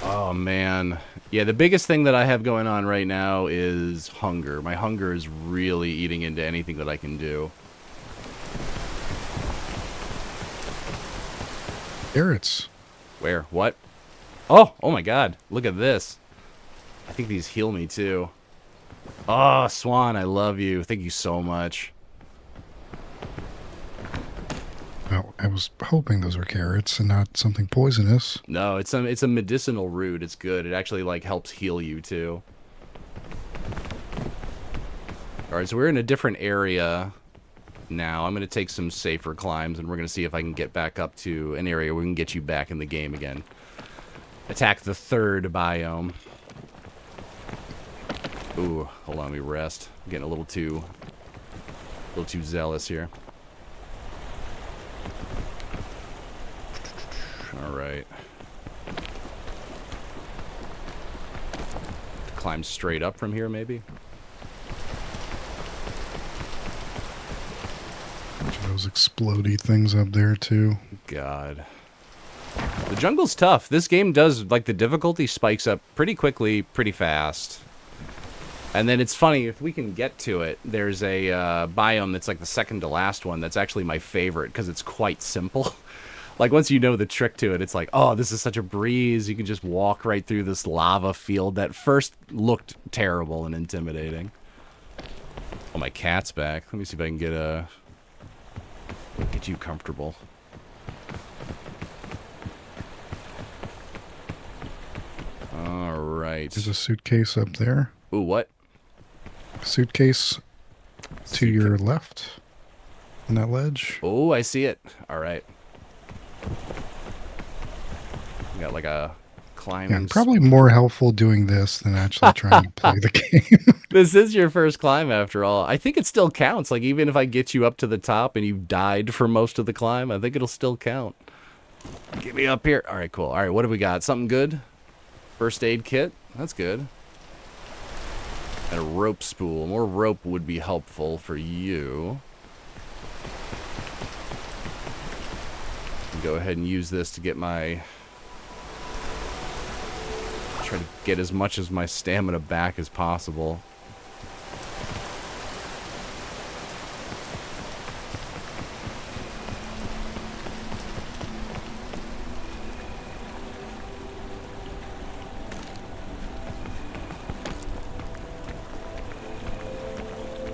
Oh, man. Yeah, the biggest thing that I have going on right now is hunger. My hunger is really eating into anything that I can do. Carrots. Where? What? Oh my God. Look at this. I think these heal me too. Oh, Swan, I love you. Thank you so much. Well, I was hoping those were carrots and not something poisonous. No, it's a medicinal root. It's good. It actually like helps heal you too. All right, so we're in a different area now. I'm going to take some safer climbs, and we're going to see if I can get back up to an area where we can get you back in the game again. Attack the third biome. Ooh, hold on, let me rest. I'm getting a little too zealous here. All right. Climb straight up from here, maybe. Those explodey things up there too. God. The jungle's tough. This game does, like, the difficulty spikes up pretty quickly, pretty fast. And then it's funny, if we can get to it, there's a biome that's like the second to last one that's actually my favorite because it's quite simple. Like, once you know the trick to it, it's like, oh, this is such a breeze. You can just walk right through this lava field that first looked terrible and intimidating. Oh, my cat's back. Let me see if I can get you comfortable. right. There's a suitcase up there. Ooh, what? Suitcase to your left on that ledge. Oh, I see it. All right. We got like a climbing. Yeah, probably more helpful doing this than actually trying to play the game. This is your first climb after all. I think it still counts. Like, even if I get you up to the top and you've died for most of the climb, I think it'll still count. Get me up here. All right, cool. All right, what do we got? Something good? First aid kit? That's good. And a rope spool. More rope would be helpful for you. Go ahead and use this to get my... Try to get as much as my stamina back as possible.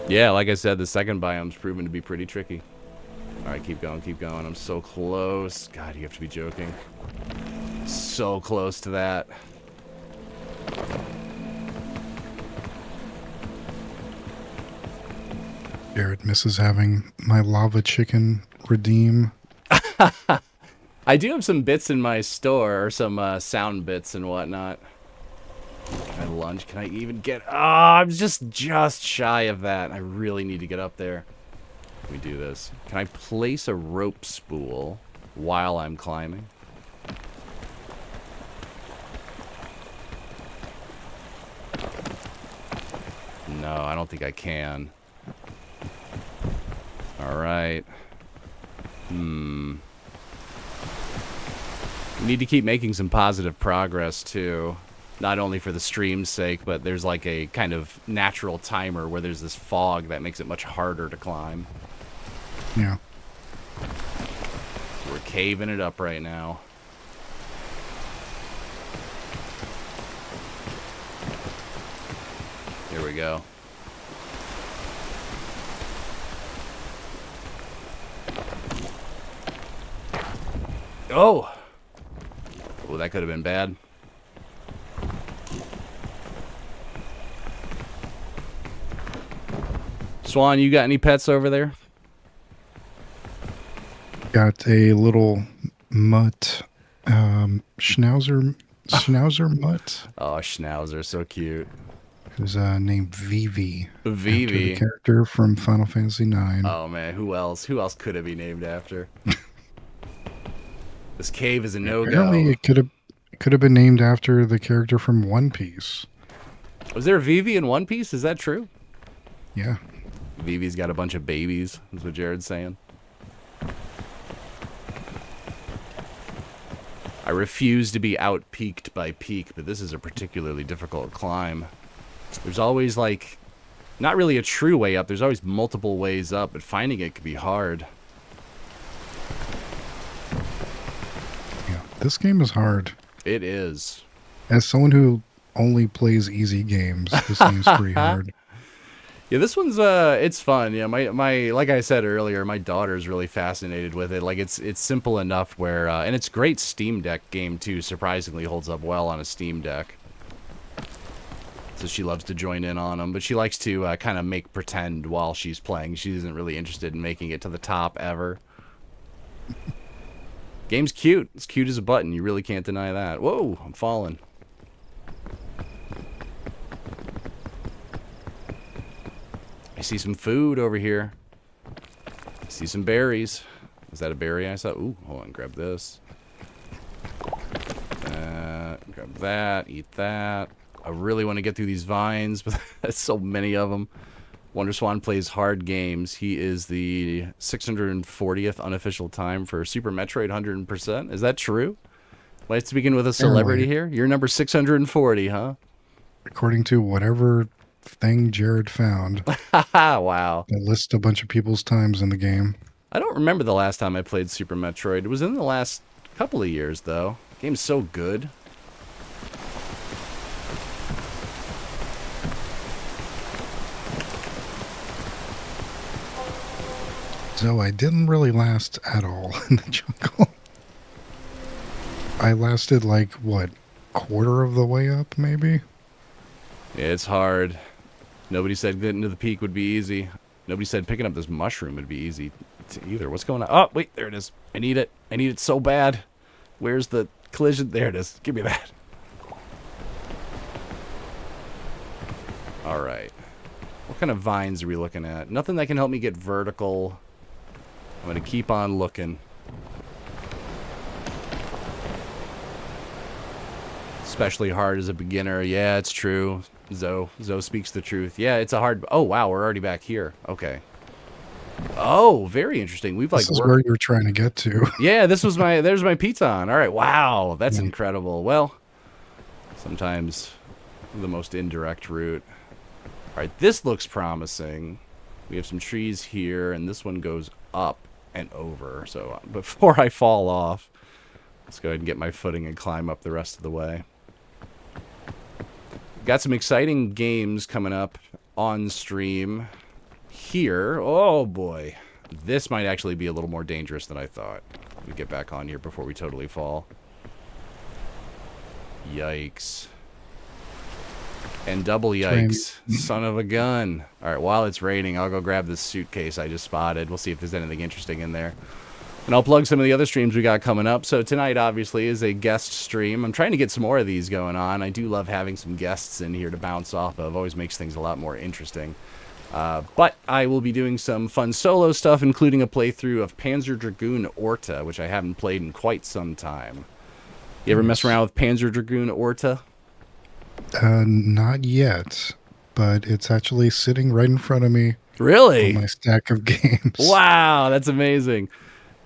Yeah, like I said, the second biome's proven to be pretty tricky. Alright, keep going, keep going. I'm so close. God, you have to be joking. So close to that. Jared misses having my lava chicken redeem. I do have some bits in my store, or some sound bits and whatnot. Can I lunge? Can I even get... Oh, I'm just shy of that. I really need to get up there. Let me do this. Can I place a rope spool while I'm climbing? No, I don't think I can. Alright. We need to keep making some positive progress, too. Not only for the stream's sake, but there's like a kind of natural timer where there's this fog that makes it much harder to climb. Yeah. We're caving it up right now. Here we go. Oh! Oh, that could have been bad. Swan, you got any pets over there? Got a little mutt, schnauzer mutt. Oh, Schnauzer, so cute. Who's named Vivi. Vivi. After the character from Final Fantasy IX. Oh man, who else? Who else could it be named after? This cave is a no-go. Apparently, it could have been named after the character from One Piece. Was there a Vivi in One Piece? Is that true? Yeah. Vivi's got a bunch of babies, is what Jared's saying. I refuse to be out-peaked by peak, but this is a particularly difficult climb. There's always, like, not really a true way up. There's always multiple ways up, but finding it could be hard. Yeah. This game is hard. It is. As someone who only plays easy games, this seems pretty hard. Yeah, this one's it's fun. Yeah, my like I said earlier, my daughter's really fascinated with it. Like it's simple enough where and it's great Steam Deck game too. Surprisingly holds up well on a Steam Deck. So she loves to join in on them, but she likes to kind of make pretend while she's playing. She isn't really interested in making it to the top ever. Game's cute. It's cute as a button. You really can't deny that. Whoa, I'm falling. I see some food over here. I see some berries. Is that a berry I saw? Ooh, hold on, grab this. Grab that, eat that. I really want to get through these vines, but there's so many of them. wonderswaan plays hard games. He is the 640th unofficial time for Super Metroid 100%. Is that true? Am I speaking with a celebrity here? You're number 640, huh? According to whatever thing Jared found. Wow. That lists a bunch of people's times in the game. I don't remember the last time I played Super Metroid. It was in the last couple of years, though. The game's so good. So I didn't really last at all in the jungle. I lasted like, what, quarter of the way up, maybe? It's hard. Nobody said getting to the peak would be easy. Nobody said picking up this mushroom would be easy either. What's going on? Oh, wait, there it is. I need it. I need it so bad. Where's the collision? There it is. Give me that. All right. What kind of vines are we looking at? Nothing that can help me get vertical. I'm going to keep on looking. Especially hard as a beginner. Yeah, it's true. Zoe speaks the truth. Yeah, it's a hard... Oh, wow, we're already back here. Okay. Oh, very interesting. We've like This is where you're trying to get to. Yeah, this was my... There's my piton. All right, wow. That's Yeah. incredible. Well, sometimes the most indirect route. All right, this looks promising. We have some trees here, and this one goes up and over. So before I fall off, let's go ahead and get my footing and climb up the rest of the way. Got some exciting games coming up on stream here. Oh, boy. This might actually be a little more dangerous than I thought. Let me get back on here before we totally fall. Yikes. And double yikes. Son of a gun. All right, while it's raining, I'll go grab this suitcase I just spotted. We'll see if there's anything interesting in there. And I'll plug some of the other streams we got coming up. So tonight, obviously, is a guest stream. I'm trying to get some more of these going on. I do love having some guests in here to bounce off of. Always makes things a lot more interesting. But I will be doing some fun solo stuff, including a playthrough of Panzer Dragoon Orta, which I haven't played in quite some time. You ever mess around with Panzer Dragoon Orta? Not yet, but it's actually sitting right in front of me. Really? On my stack of games. Wow, that's amazing.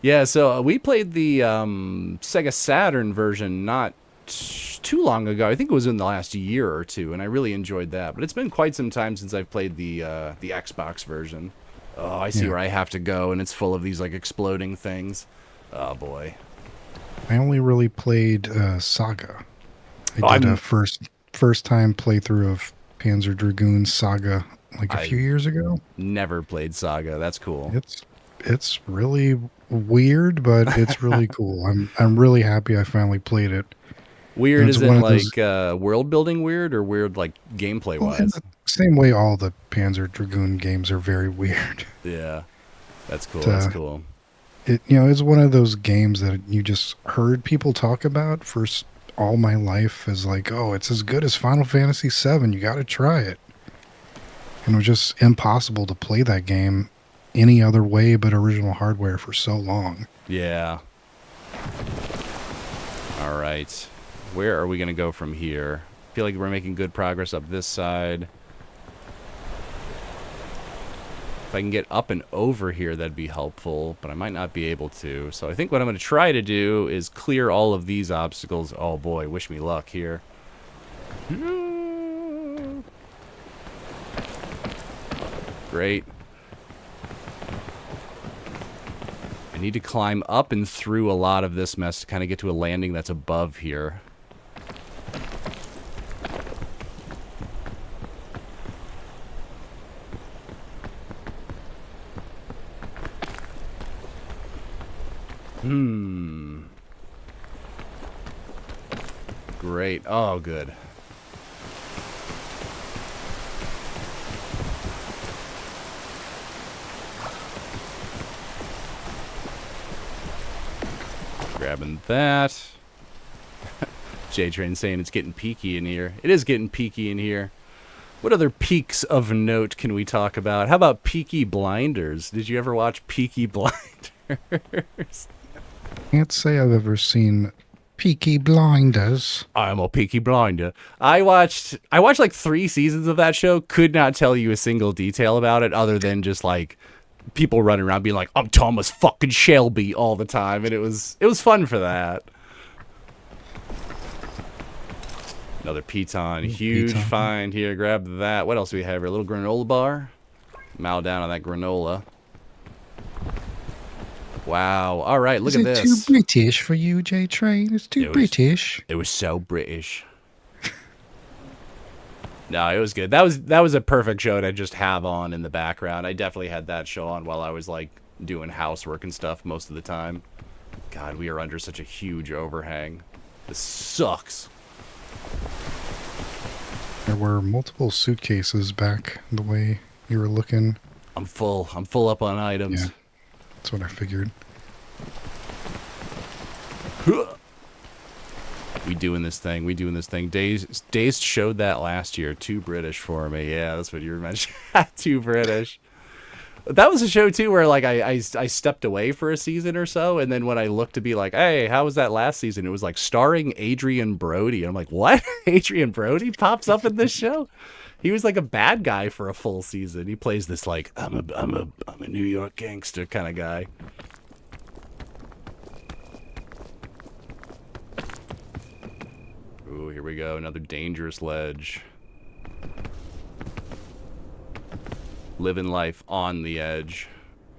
Yeah, so we played the Sega Saturn version not too long ago. I think it was in the last year or two, and I really enjoyed that. But it's been quite some time since I've played the Xbox version. Oh, I see where I have to go, and it's full of these like exploding things. Oh boy. I only really played Saga. I did a first time playthrough of Panzer Dragoon Saga like a few years ago. Never played Saga. That's cool. It's really weird, but it's really cool. I'm really happy I finally played it. Weird is in like world building weird, or weird like gameplay wise? In the same way all the Panzer Dragoon games are very weird. Yeah. That's cool. That's cool. It's one of those games that you just heard people talk about for all my life as like, oh, it's as good as Final Fantasy VII. You got to try it. And it was just impossible to play that game any other way but original hardware for so long. Yeah. All right. Where are we going to go from here? I feel like we're making good progress up this side. If I can get up and over here, that'd be helpful, but I might not be able to. So I think what I'm going to try to do is clear all of these obstacles. Oh boy, wish me luck here. Great. I need to climb up and through a lot of this mess to kind of get to a landing that's above here. Great. Oh, good. Grabbing that. J-Train saying it's getting peaky in here. It is getting peaky in here. What other peaks of note can we talk about? How about Peaky Blinders? Did you ever watch Peaky Blinders? Can't say I've ever seen Peaky Blinders. I'm a Peaky Blinder. I watched like 3 seasons of that show. Could not tell you a single detail about it other than just like people running around being like, I'm Thomas fucking Shelby all the time, and it was fun for that. Another piton, huge find here. Grab that. What else do we have here? A little granola bar. Mow down on that granola. Wow. All right, look at this. Is it too British for you, J-Train? It's too British. It was so British. No, it was good. That was a perfect show to just have on in the background. I definitely had that show on while I was like doing housework and stuff most of the time. God, we are under such a huge overhang. This sucks. There were multiple suitcases back the way you were looking. I'm full. I'm full up on Yeah, items. that's what I figured. We doing this thing. We doing this thing. Days showed that last year. Too British for me. Yeah, that's what you were mentioning. Too British. That was a show too where like I stepped away for a season or so, and then when I looked to be like, hey, how was that last season? It was like starring Adrian Brody. And I'm like, what? Adrian Brody pops up in this show? He was like a bad guy for a full season. He plays this like I'm a New York gangster kind of guy. Ooh, here we go. Another dangerous ledge. Living life on the edge.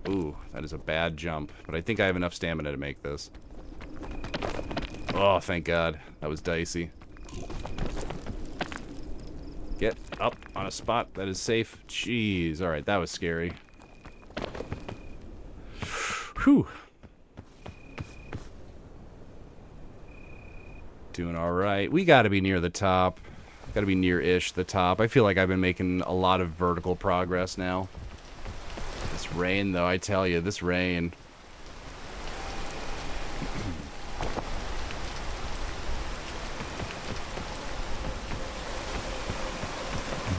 Ooh, that is a bad jump. But I think I have enough stamina to make this. Oh, thank God. That was dicey. Get up on a spot that is safe. Jeez. Alright, that was scary. Whew. Doing alright. We gotta be near the top. Gotta be near-ish the top. I feel like I've been making a lot of vertical progress now. This rain, though, I tell you, this rain.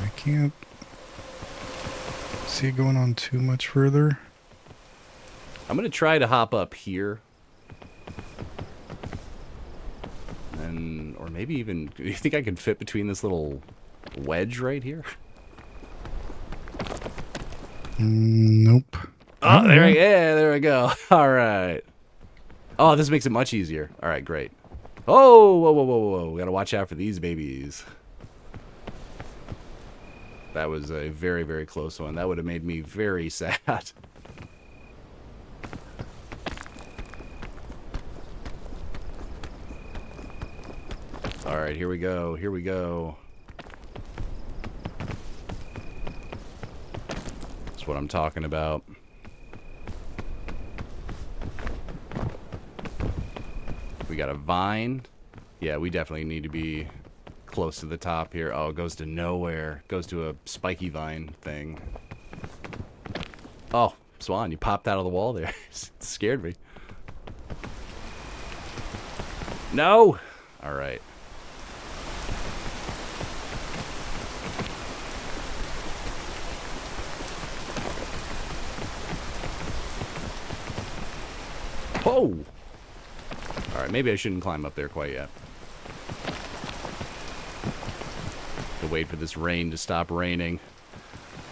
I can't see it going on too much further. I'm gonna try to hop up here. And, or maybe even, do you think I can fit between this little wedge right here? Nope. Oh, there we go. All right. Oh, this makes it much easier. All right, great. Oh, whoa, whoa, whoa, whoa. We gotta watch out for these babies. That was a very, very close one. That would have made me very sad. All right, here we go. Here we go. That's what I'm talking about. We got a vine. Yeah, we definitely need to be close to the top here. Oh, it goes to nowhere. Goes to a spiky vine thing. Oh, Swan, you popped out of the wall there. It scared me. No! All right. Oh! Alright, maybe I shouldn't climb up there quite yet. To wait for this rain to stop raining.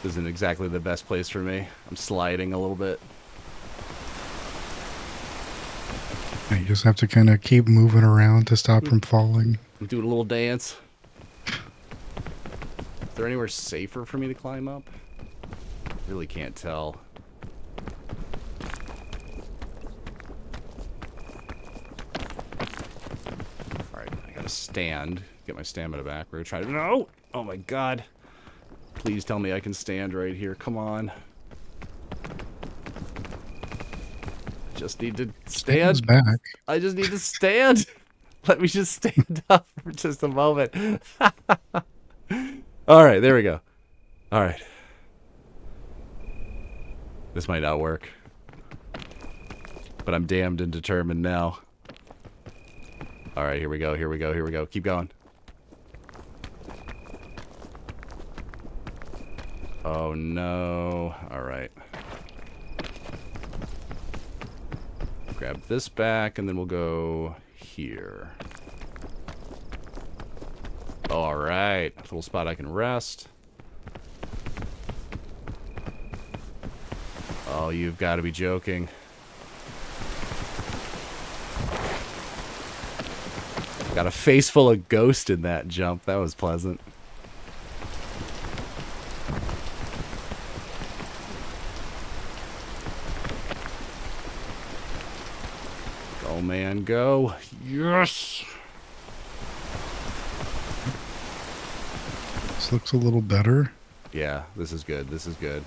This isn't exactly the best place for me. I'm sliding a little bit. You just have to kind of keep moving around to stop from falling. I'm doing a little dance. Is there anywhere safer for me to climb up? Really can't tell. Alright, I gotta stand. Get my stamina back. We're gonna try to... No! Oh my god. Please tell me I can stand right here. Come on. I just need to stand. Back. I just need to stand. Let me just stand up for just a moment. Alright, there we go. Alright. This might not work. But I'm damned and determined now. Alright, here we go, here we go, here we go. Keep going. Oh no. Alright. Grab this back and then we'll go here. Alright. A little spot I can rest. Oh, you've got to be joking. Got a face full of ghost in that jump. That was pleasant. Go, man, go. Yes! This looks a little better. Yeah, this is good. This is good.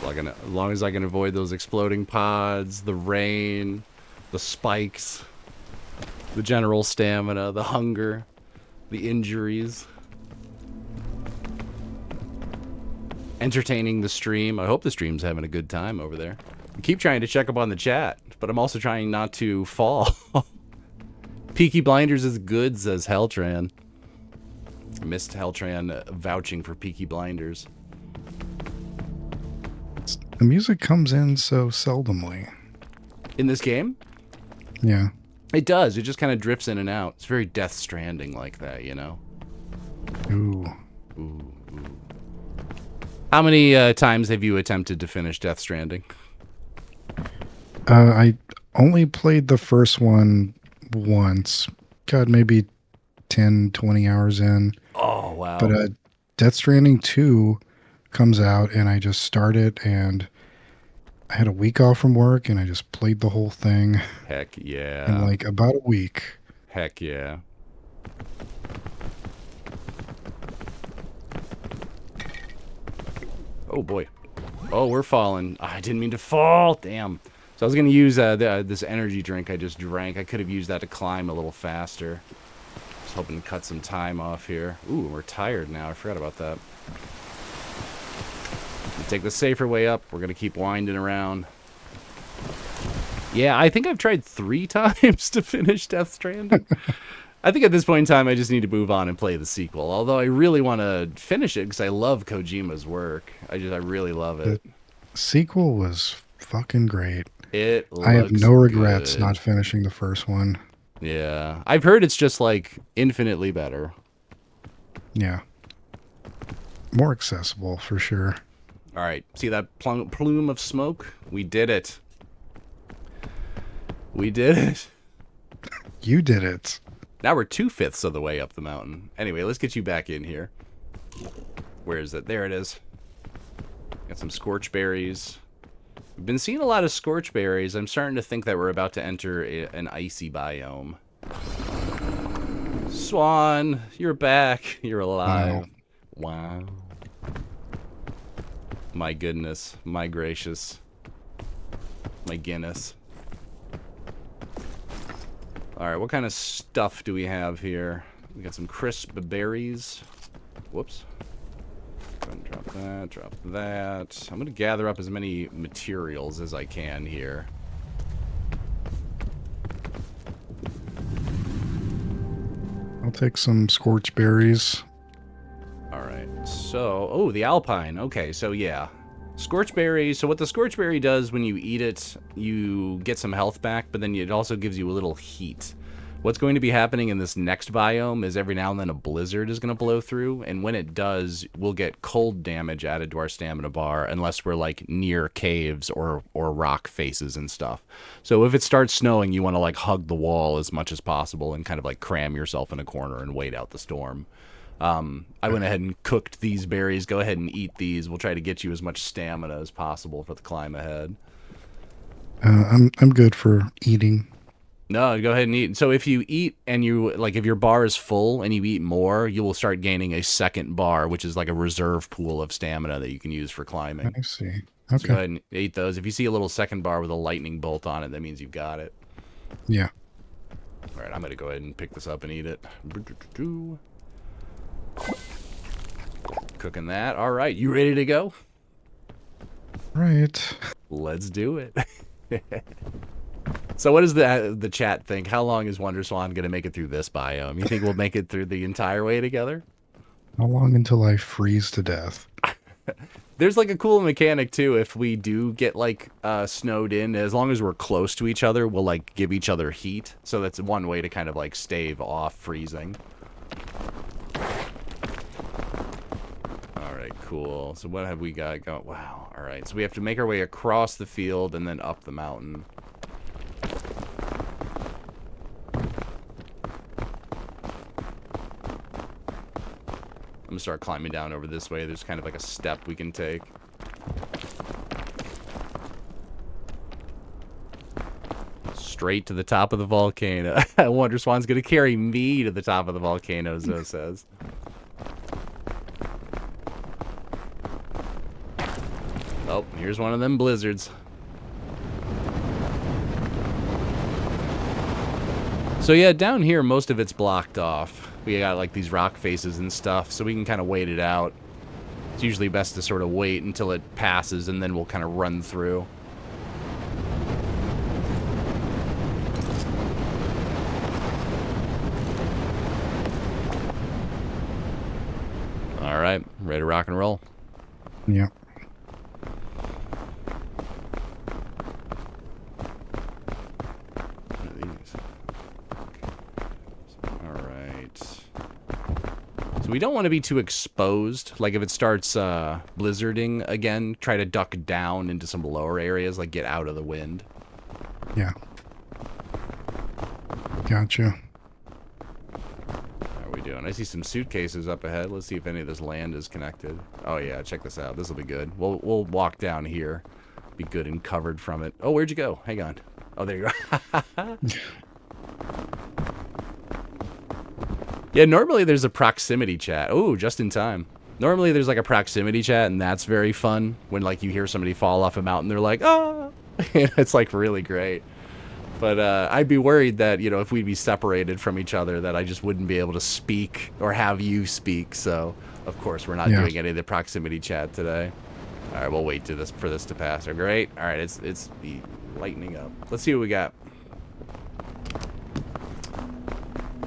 As long as I can avoid those exploding pods, the rain, the spikes. The general stamina, the hunger, the injuries. Entertaining the stream. I hope the stream's having a good time over there. I keep trying to check up on the chat, but I'm also trying not to fall. Peaky Blinders is good, says Heltran. I missed Heltran vouching for Peaky Blinders. The music comes in so seldomly. In this game? Yeah. It does. It just kind of drifts in and out. It's very Death Stranding like that, you know? Ooh. Ooh. How many times have you attempted to finish Death Stranding? I only played the first one once. God, maybe 10, 20 hours in. Oh, wow. But Death Stranding 2 comes out, and I just started, and I had a week off from work, and I just played the whole thing Heck yeah. in like about a week. Heck yeah. Oh, boy. Oh, we're falling. I didn't mean to fall. Damn. So I was going to use this energy drink I just drank. I could have used that to climb a little faster. Just hoping to cut some time off here. Ooh, we're tired now. I forgot about that. Take the safer way up. We're going to keep winding around. Yeah, I think I've tried 3 times to finish Death Stranding. I think at this point in time, I just need to move on and play the sequel. Although I really want to finish it because I love Kojima's work. I really love it. The sequel was fucking great. It looks I have no regrets good. not finishing the first one. Yeah. I've heard it's just like infinitely better. Yeah. More accessible for sure. All right. See that plume of smoke? We did it. We did it. You did it. Now we're 2/5 of the way up the mountain. Anyway, let's get you back in here. Where is it? There it is. Got some scorch berries. We've been seeing a lot of scorch berries. I'm starting to think that we're about to enter an icy biome. Swan, you're back. You're alive. Wow. My goodness. My gracious. My Guinness. Alright, what kind of stuff do we have here? We got some crisp berries. Whoops. Go ahead and drop that, drop that. I'm going to gather up as many materials as I can here. I'll take some scorch berries. Alright, so... Oh, the alpine. Okay, so yeah. Scorchberry. So what the scorchberry does when you eat it, you get some health back, but then it also gives you a little heat. What's going to be happening in this next biome is every now and then a blizzard is going to blow through, and when it does, we'll get cold damage added to our stamina bar unless we're like near caves or rock faces and stuff. So if it starts snowing, you want to like hug the wall as much as possible and kind of like cram yourself in a corner and wait out the storm. I went ahead and cooked these berries. Go ahead and eat these. We'll try to get you as much stamina as possible for the climb ahead. I'm good for eating. No, go ahead and eat. So if you eat and you, like, if your bar is full and you eat more, you will start gaining a second bar, which is like a reserve pool of stamina that you can use for climbing. I see. Okay. So go ahead and eat those. If you see a little second bar with a lightning bolt on it, that means you've got it. Yeah. All right, I'm going to go ahead and pick this up and eat it. Cooking that. All right, you ready to go? Right. Let's do it. So what does the chat think? How long is wonderswaan going to make it through this biome? You think we'll make it through the entire way together? How long until I freeze to death? There's like a cool mechanic too. If we do get like snowed in, as long as we're close to each other, we'll like give each other heat. So that's one way to kind of like stave off freezing. All right, cool. So what have we got going? Wow. All right. So we have to make our way across the field and then up the mountain. I'm gonna start climbing down over this way. There's kind of like a step we can take. Straight to the top of the volcano. wonderswaan's gonna carry me to the top of the volcano, Zoe says. Oh, here's one of them blizzards. So yeah, down here, most of it's blocked off. We got like these rock faces and stuff, so we can kind of wait it out. It's usually best to sort of wait until it passes, and then we'll kind of run through. All right, ready to rock and roll? Yep. So we don't want to be too exposed. Like if it starts blizzarding again, try to duck down into some lower areas, like get out of the wind. Yeah. Gotcha. How are we doing? I see some suitcases up ahead. Let's see if any of this land is connected. Oh yeah, check this out. This will be good. We'll walk down here. Be good and covered from it. Oh, where'd you go? Hang on. Oh, there you go. Yeah, normally there's a proximity chat. Oh, just in time. Normally there's like a proximity chat, and that's very fun. When like you hear somebody fall off a mountain, they're like, ah! It's like really great. But I'd be worried that, you know, if we'd be separated from each other, that I just wouldn't be able to speak or have you speak. So, of course, we're not doing any of the proximity chat today. All right, we'll wait for this to pass. Great. All right, it's lightening up. Let's see what we got.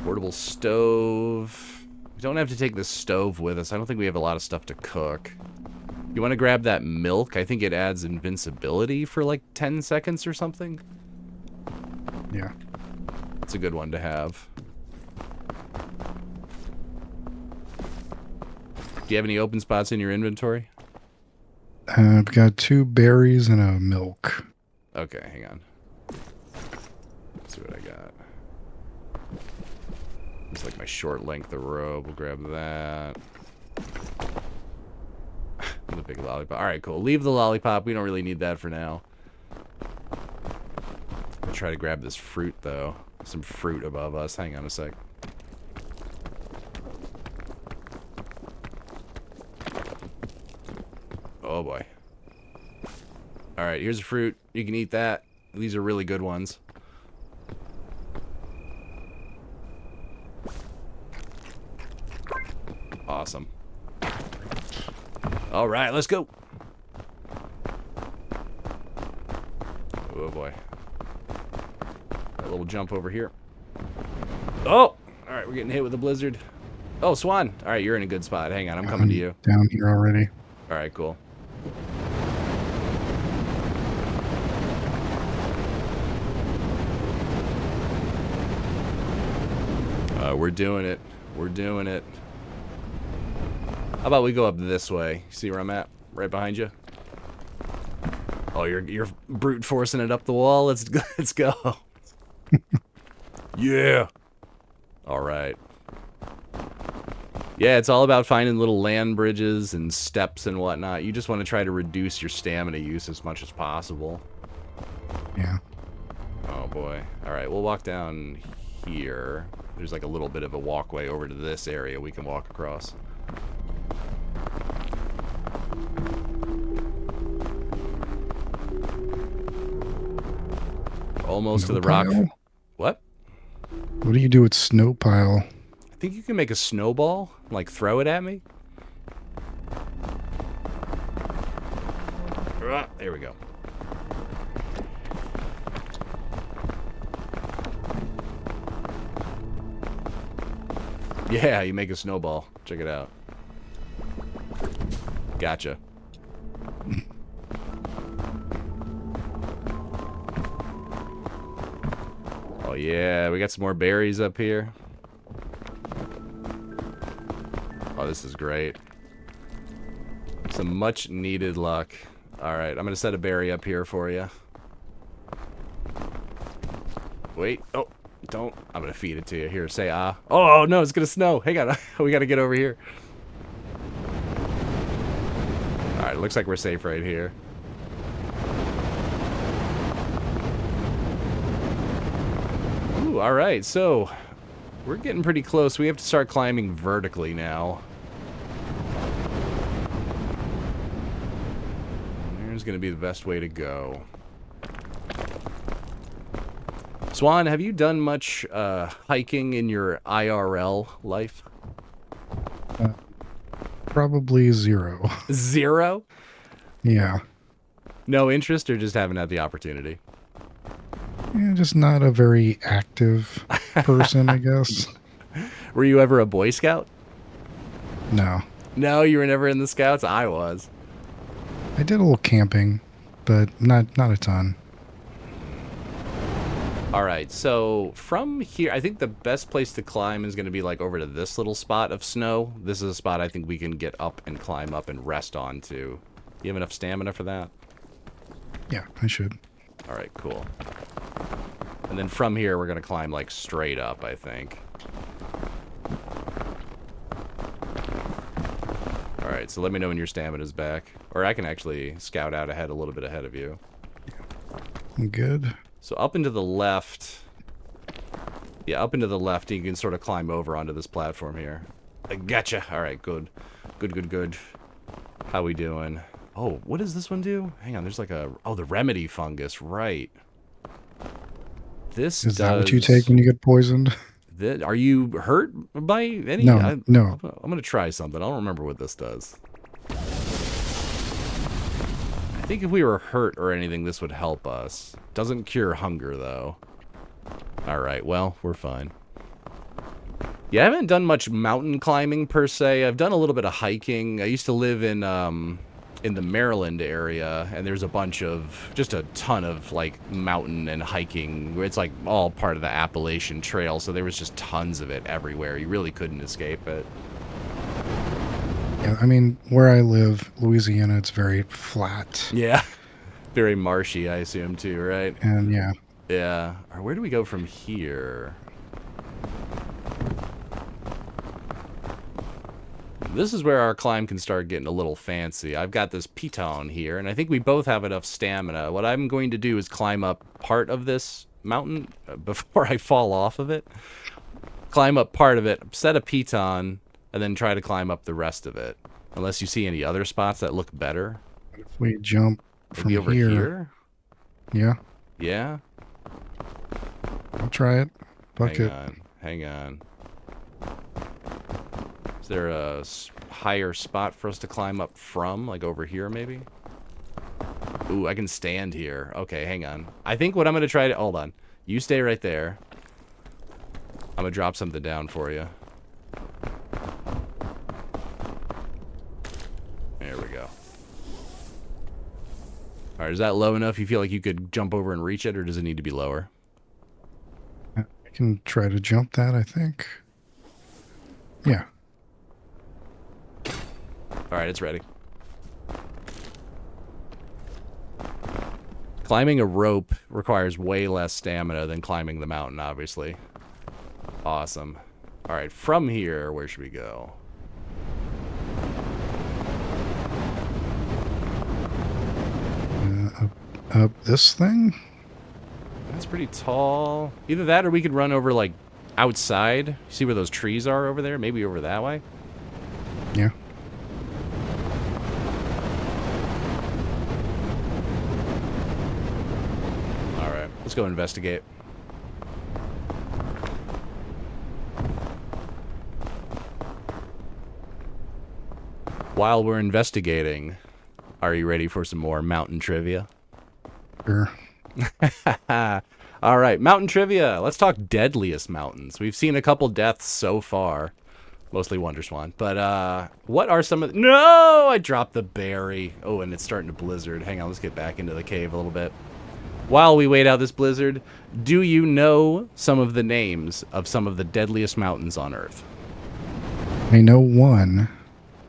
Portable stove. We don't have to take this stove with us. I don't think we have a lot of stuff to cook. You want to grab that milk? I think it adds invincibility for like 10 seconds or something. Yeah. It's a good one to have. Do you have any open spots in your inventory? I've got 2 berries and a milk. Okay, hang on. Let's see what I got. It's like my short length of rope. We'll grab that. The big lollipop. Alright, cool. Leave the lollipop. We don't really need that for now. I'll try to grab this fruit, though. Some fruit above us. Hang on a sec. Oh, boy. Alright, here's a fruit. You can eat that. These are really good ones. Awesome. All right, let's go. Oh boy. A little jump over here. Oh! All right, we're getting hit with a blizzard. Oh, Swan. All right, you're in a good spot. Hang on, I'm coming to you. Down here already. All right, cool. We're doing it. We're doing it. How about we go up this way? See where I'm at? Right behind you. Oh, you're brute forcing it up the wall. Let's go. Yeah. All right. Yeah, it's all about finding little land bridges and steps and whatnot. You just want to try to reduce your stamina use as much as possible. Yeah. Oh boy. All right, we'll walk down here. There's like a little bit of a walkway over to this area we can walk across. Almost to the rock. What? What do you do with snow pile? I think you can make a snowball, like throw it at me. There we go. Yeah, you make a snowball. Check it out. Gotcha. Oh yeah, we got some more berries up here. Oh, this is great. Some much needed luck. Alright, I'm gonna set a berry up here for you. Wait, oh, don't. I'm gonna feed it to you. Here, say ah. Oh no, it's gonna snow. Hang on, we gotta get over here. Alright, looks like we're safe right here. Ooh, alright, so we're getting pretty close. We have to start climbing vertically now. Here's gonna be the best way to go. Swan, have you done much hiking in your IRL life? Uh, Probably 0. Zero? Yeah. No interest or just haven't had the opportunity? Yeah, just not a very active person, I guess. Were you ever a Boy Scout? No. No, you were never in the Scouts? I was. I did a little camping, but not a ton. All right, so from here, I think the best place to climb is going to be like over to this little spot of snow. This is a spot I think we can get up and climb up and rest onto. You have enough stamina for that? Yeah, I should. All right, cool. And then from here, we're going to climb like straight up, I think. All right, so let me know when your stamina's back. Or I can actually scout out ahead a little bit ahead of you. I'm good. So up and to the left. Yeah, up and to the left, you can sort of climb over onto this platform here. I gotcha. All right, good. Good. How we doing? Oh, what does this one do? Hang on, there's like a... Oh, the remedy fungus, right. This Is does... that what you take when you get poisoned? Are you hurt by any? No, no. I'm gonna try something. I don't remember what this does. I think if we were hurt or anything, this would help us. Doesn't cure hunger, though. Alright, well, we're fine. Yeah, I haven't done much mountain climbing, per se. I've done a little bit of hiking. I used to live in the Maryland area, and there's a bunch of, just a ton of, like, mountain and hiking. It's, like, all part of the Appalachian Trail, so there was just tons of it everywhere. You really couldn't escape it. Yeah, I mean, where I live, Louisiana, it's very flat. Yeah. Very marshy, I assume, too, right? And yeah. Yeah. Or where do we go from here? This is where our climb can start getting a little fancy. I've got this piton here, and I think we both have enough stamina. What I'm going to do is climb up part of this mountain before I fall off of it. Climb up part of it, set a piton, and then try to climb up the rest of it. Unless you see any other spots that look better. If we jump from Maybe over here. here? Yeah, Yeah? I'll try it. Fuck it. Hang on. Is there a higher spot for us to climb up from? Like over here, maybe? Ooh, I can stand here. Okay, hang on. I think what I'm going to try to... Hold on. You stay right there. I'm going to drop something down for you. There we go. Alright, is that low enough? You feel like you could jump over and reach it, or does it need to be lower? I can try to jump that, I think. Yeah. Alright, it's ready. Climbing a rope requires way less stamina than climbing the mountain, obviously. Awesome. Alright, from here, where should we go? Up this thing? That's pretty tall. Either that or we could run over, like, outside. See where those trees are over there? Maybe over that way? Yeah. Alright, let's go investigate. While we're investigating, are you ready for some more mountain trivia? Sure. All right, mountain trivia. Let's talk deadliest mountains. We've seen a couple deaths so far, mostly wonderswaan. But what are some of the... No, I dropped the berry. Oh, and it's starting to blizzard. Hang on, let's get back into the cave a little bit. While we wait out this blizzard, do you know some of the names of some of the deadliest mountains on Earth? I know one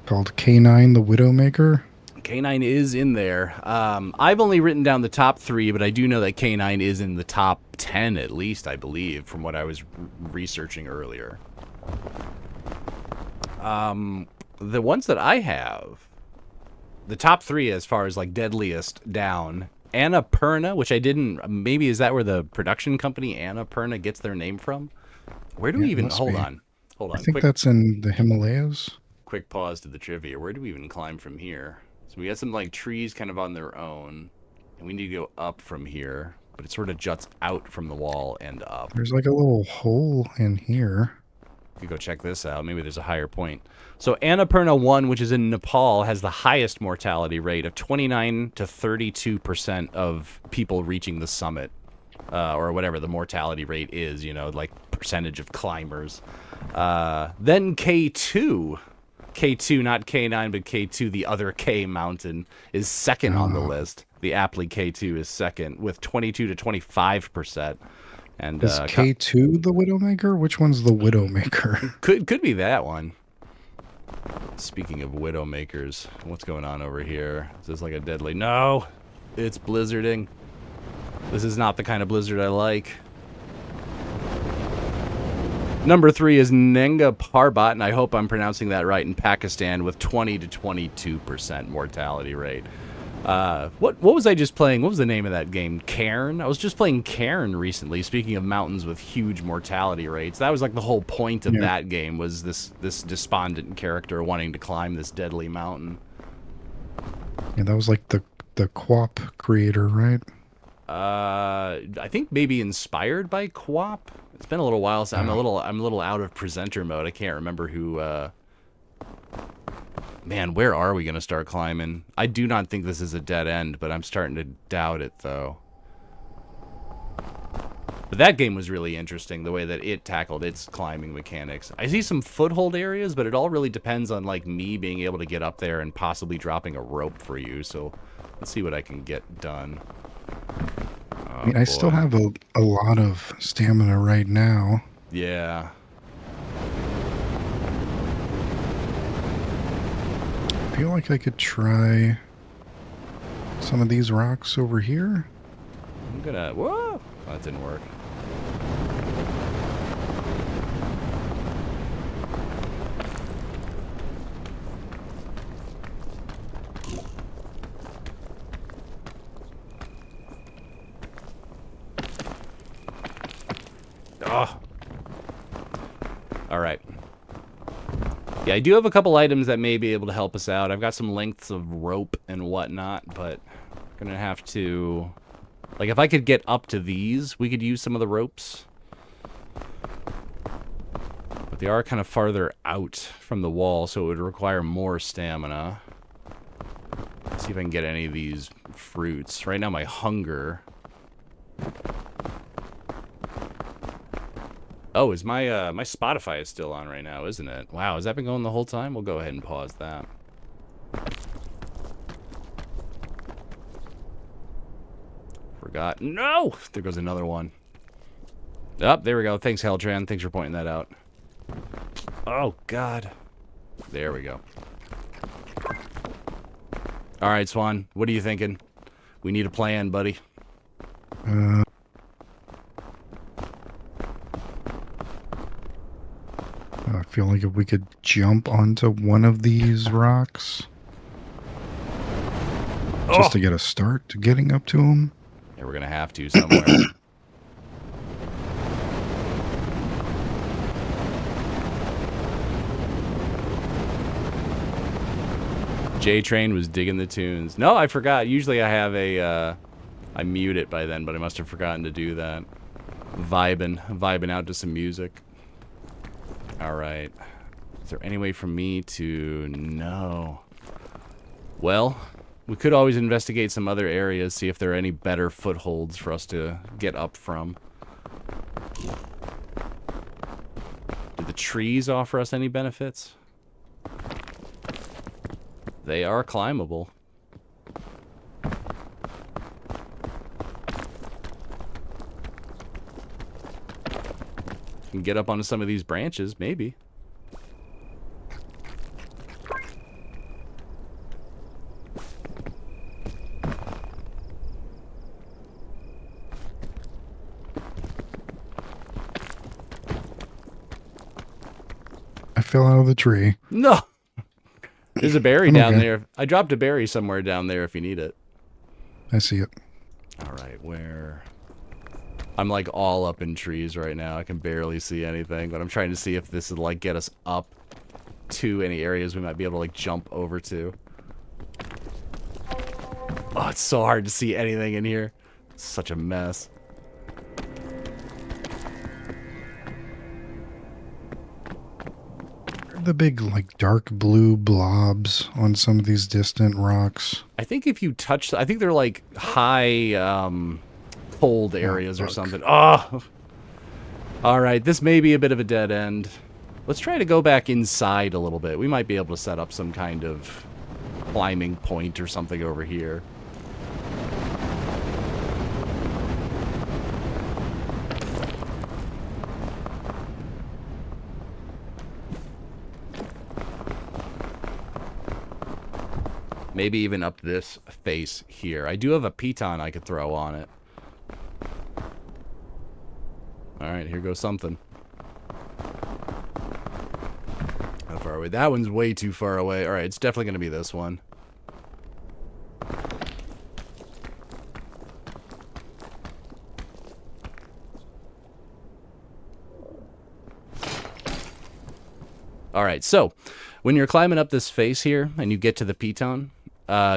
called K9 the Widowmaker. K9 is in there. I've only written down the top 3, but I do know that K9 is in the top 10 at least, I believe, from what I was researching earlier. The ones that I have, the top 3 as far as like deadliest down, Annapurna, which I didn't, maybe is that where the production company Annapurna gets their name from? Where do we even, hold on. I think that's in the Himalayas. Quick pause to the trivia. Where do we even climb from here? So we got some like trees kind of on their own, and we need to go up from here. but it sort of juts out from the wall and up. There's like a little hole in here. You could go check this out. Maybe there's a higher point. So Annapurna 1, which is in Nepal, has the highest mortality rate of 29 to 32% of people reaching the summit. Or whatever the mortality rate is, you know, like percentage of climbers. Then K2. K2, not K9, but K2, the other K mountain, is second on the list. The aptly K2 is second with 22 to 25%. And is K2 the Widowmaker? Which one's the Widowmaker? could be that one. Speaking of Widowmakers, what's going on over here? Is this like a deadly... No! It's blizzarding. This is not the kind of blizzard I like. Number 3 is Nenga Parbat, and I hope I'm pronouncing that right, in Pakistan with 20 to 22% mortality rate. What was I just playing? What was the name of that game? Cairn? I was just playing Cairn recently, speaking of mountains with huge mortality rates. That was like the whole point of that game, was this despondent character wanting to climb this deadly mountain. Yeah, that was like the Quap creator, right? I think maybe inspired by Quap. It's been a little while, so I'm a little out of presenter mode. I can't remember who. Man, where are we gonna start climbing? I do not think this is a dead end, but I'm starting to doubt it though. But that game was really interesting, the way that it tackled its climbing mechanics. I see some foothold areas, but it all really depends on like me being able to get up there and possibly dropping a rope for you. So let's see what I can get done. I mean, I still have a lot of stamina right now. Yeah. I feel like I could try some of these rocks over here. I'm gonna... Whoa! Oh, that didn't work. Oh. All right. Yeah, I do have a couple items that may be able to help us out. I've got some lengths of rope and whatnot, but I'm gonna have to... Like, if I could get up to these, we could use some of the ropes. But they are kind of farther out from the wall, so it would require more stamina. Let's see if I can get any of these fruits. Right now, my hunger... Oh, is my my Spotify is still on right now, isn't it? Wow, has that been going the whole time? We'll go ahead and pause that. Forgot. No! There goes another one. Oh, there we go. Thanks, Heltran. Thanks for pointing that out. Oh, God. There we go. All right, Swan. What are you thinking? We need a plan, buddy. I feel like if we could jump onto one of these rocks just to get a start to getting up to them. Yeah, we're going to have to somewhere. J-Train was digging the tunes. No, I forgot. Usually I have a... I mute it by then, but I must have forgotten to do that. Vibing out to some music. All right. Is there any way for me to know? Well, we could always investigate some other areas, see if there are any better footholds for us to get up from. Do the trees offer us any benefits? They are climbable. Can get up onto some of these branches, maybe. I fell out of the tree. No! There's a berry down there. I dropped a berry somewhere down there if you need it. I see it. All right, where... I'm like all up in trees right now. I can barely see anything, but I'm trying to see if this would like get us up to any areas we might be able to like jump over to. Oh, it's so hard to see anything in here. Such a mess. The big, like, dark blue blobs on some of these distant rocks. I think if you touch, I think they're like high cold Oh, areas or fuck. something. Oh, all right. This may be a bit of a dead end. Let's try to go back inside a little bit. We might be able to set up some kind of climbing point or something over here. Maybe even up this face here. I do have a piton I could throw on it. Alright, here goes something. How far away? That one's way too far away. Alright, it's definitely going to be this one. Alright, so when you're climbing up this face here and you get to the piton,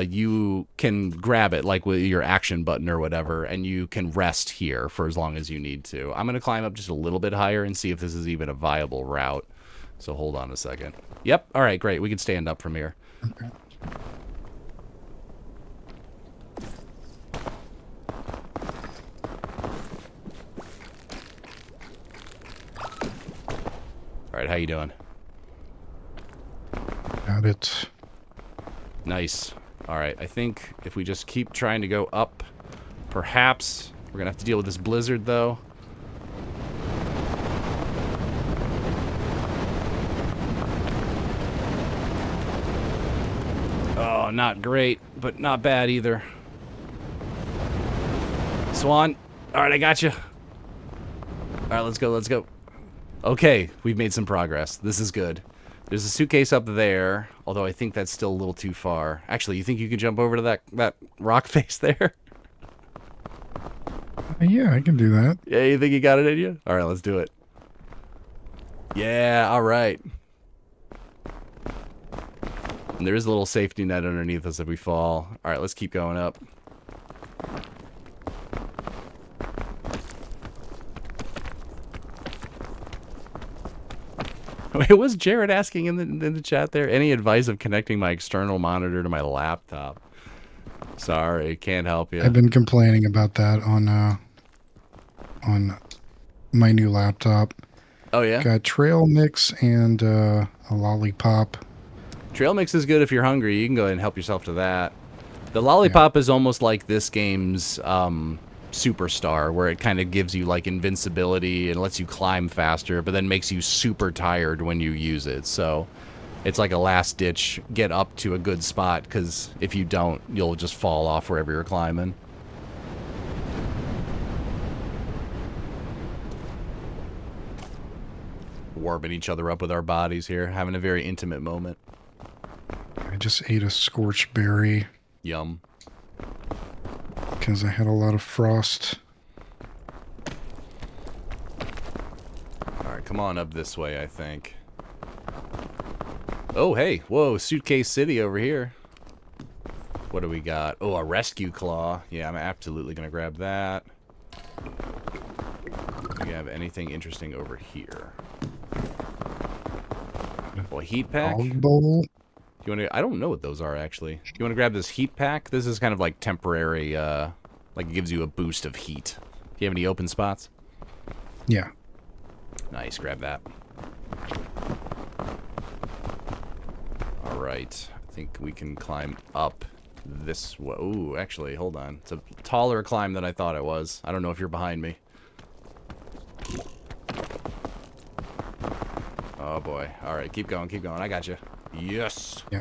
you can grab it like with your action button or whatever, and you can rest here for as long as you need to. I'm going to climb up just a little bit higher and see if this is even a viable route. So hold on a second. Yep. All right, great. We can stand up from here. Okay. All right, how you doing? Got it. Nice. All right, I think if we just keep trying to go up, perhaps we're going to have to deal with this blizzard, though. Oh, not great, but not bad either. Swan. All right, I got you. All right, let's go, let's go. Okay, we've made some progress. This is good. There's a suitcase up there, although I think that's still a little too far. Actually, you think you can jump over to that rock face there? Yeah, I can do that. Yeah, you think you got it in you? All right, let's do it. Yeah, all right. And there is a little safety net underneath us if we fall. All right, let's keep going up. Wait, was Jared asking in the chat there? Any advice of connecting my external monitor to my laptop? Sorry, can't help you. I've been complaining about that on my new laptop. Oh, yeah? Got trail mix and a lollipop. Trail mix is good if you're hungry. You can go ahead and help yourself to that. The lollipop is almost like this game's superstar, where it kind of gives you like invincibility and lets you climb faster, but then makes you super tired when you use it. So it's like a last ditch get up to a good spot, because if you don't, you'll just fall off wherever you're climbing. Warming each other up with our bodies here, having a very intimate moment. I just ate a scorched berry Yum. because I had a lot of frost. Alright, come on up this way, I think. Oh, hey. Whoa, Suitcase City over here. What do we got? Oh, a rescue claw. Yeah, I'm absolutely going to grab that. Do we have anything interesting over here? Well, a heat pack? Dog bowl. You want to? I don't know what those are, actually. You want to grab this heat pack? This is kind of like temporary, like it gives you a boost of heat. Do you have any open spots? Yeah. Nice, grab that. Alright, I think we can climb up this way. Ooh, actually, hold on. It's a taller climb than I thought it was. I don't know if you're behind me. Oh boy. Alright, keep going, keep going. I got you. Yes! Yeah.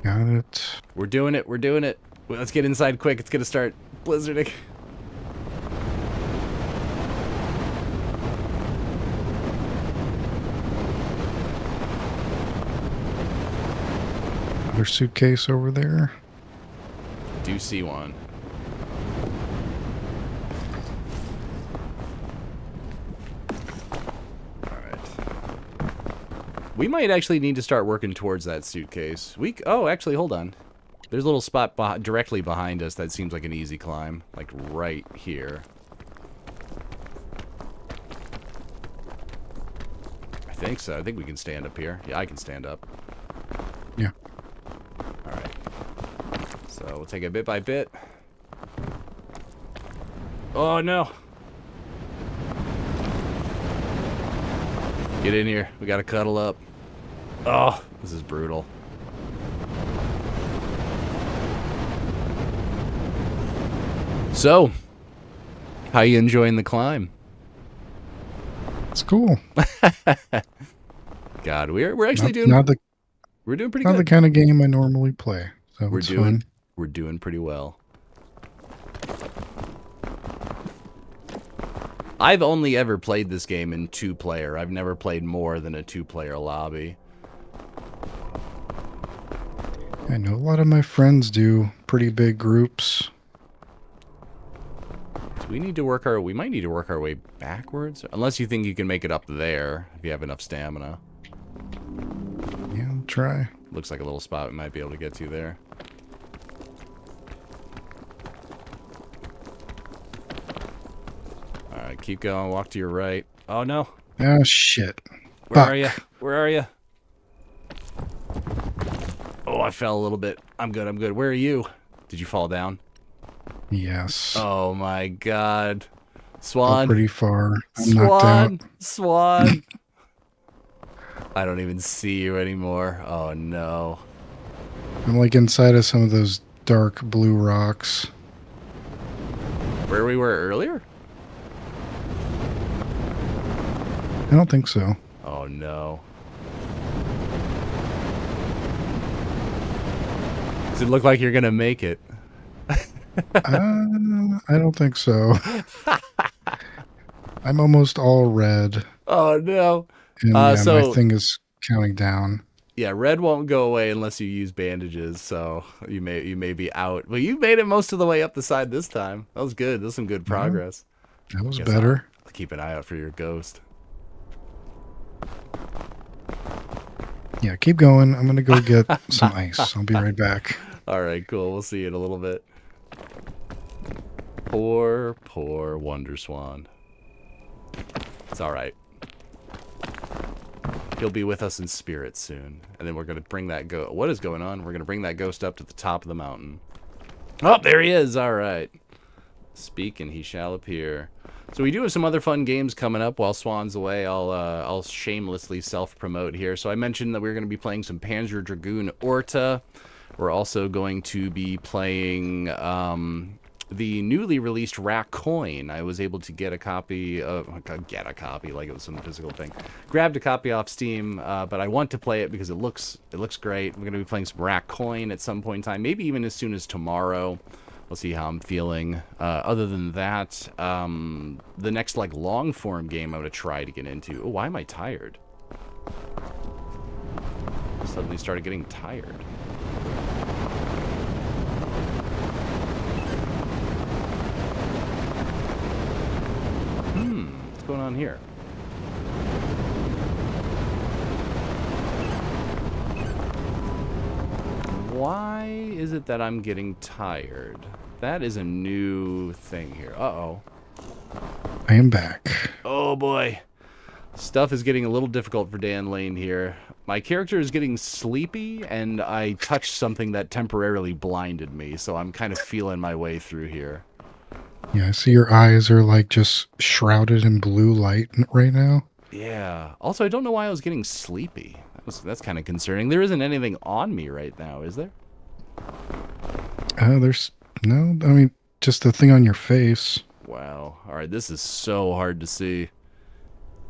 Got it. We're doing it, we're doing it. Well, let's get inside quick. It's gonna start blizzarding. Another suitcase over there. Do see one. We might actually need to start working towards that suitcase. Oh, actually, hold on. There's a little spot directly behind us that seems like an easy climb. Like right here. I think so. I think we can stand up here. Yeah, I can stand up. Yeah. Alright. So we'll take it bit by bit. Oh no! Get in here. We gotta cuddle up. Oh, this is brutal. So, how you enjoying the climb? It's cool. God, we're actually we're doing pretty not good. the kind of game I normally play. So We're it's doing fun. we're doing pretty well. I've only ever played this game in 2-player. I've never played more than a 2-player lobby. I know a lot of my friends do pretty big groups. So we might need to work our way backwards, unless you think you can make it up there if you have enough stamina. Yeah, I'll try. Looks like a little spot we might be able to get to there. Alright, keep going, walk to your right. Oh no. Ah, shit. Where Fuck. are you? Where are you? Oh, I fell a little bit. I'm good, I'm good. Where are you? Did you fall down? Yes. Oh my god. Fell Swan. pretty far. I'm knocked out. Swan. I don't even see you anymore. Oh no. I'm like inside of some of those dark blue rocks. Where we were earlier? I don't think so. Oh no. Does it look like you're gonna make it? I don't think so. I'm almost all red. Oh no. And yeah, so my thing is counting down. yeah, red won't go away unless you use bandages, so you may be out. But you made it most of the way up the side this time. That was good. That was some good progress. That was Guess better. I'll keep an eye out for your ghost. Yeah, keep going. I'm gonna go get some ice. I'll be right back. All right, cool. We'll see you in a little bit. Poor wonderswaan. It's all right. He'll be with us in spirit soon, and then we're gonna bring that ghost. What is going on? We're gonna bring that ghost up to the top of the mountain. Oh, there he is. All right. Speak and he shall appear. So we do have some other fun games coming up while Swan's away. I'll shamelessly self-promote here. So I mentioned that we're going to be playing some Panzer Dragoon Orta. We're also going to be playing the newly released Racoin. I was able to get a copy of like it was some physical thing. Grabbed a copy off Steam, but I want to play it because it looks great. We're going to be playing some Racoin at some point in time, maybe even as soon as tomorrow. We'll see how I'm feeling. Other than that, the next like long form game I'm gonna try to get into. Oh, why am I tired? Suddenly started getting tired. What's going on here? Why is it that I'm getting tired? That is a new thing here. Uh-oh. I am back. Oh, boy. Stuff is getting a little difficult for Dan Lane here. My character is getting sleepy, and I touched something that temporarily blinded me, so I'm kind of feeling my way through here. Yeah, I see your eyes are like just shrouded in blue light right now. Yeah. Also, I don't know why I was getting sleepy. That's kind of concerning. There isn't anything on me right now, is there? There's no, I mean, just the thing on your face. Wow. All right, this is so hard to see.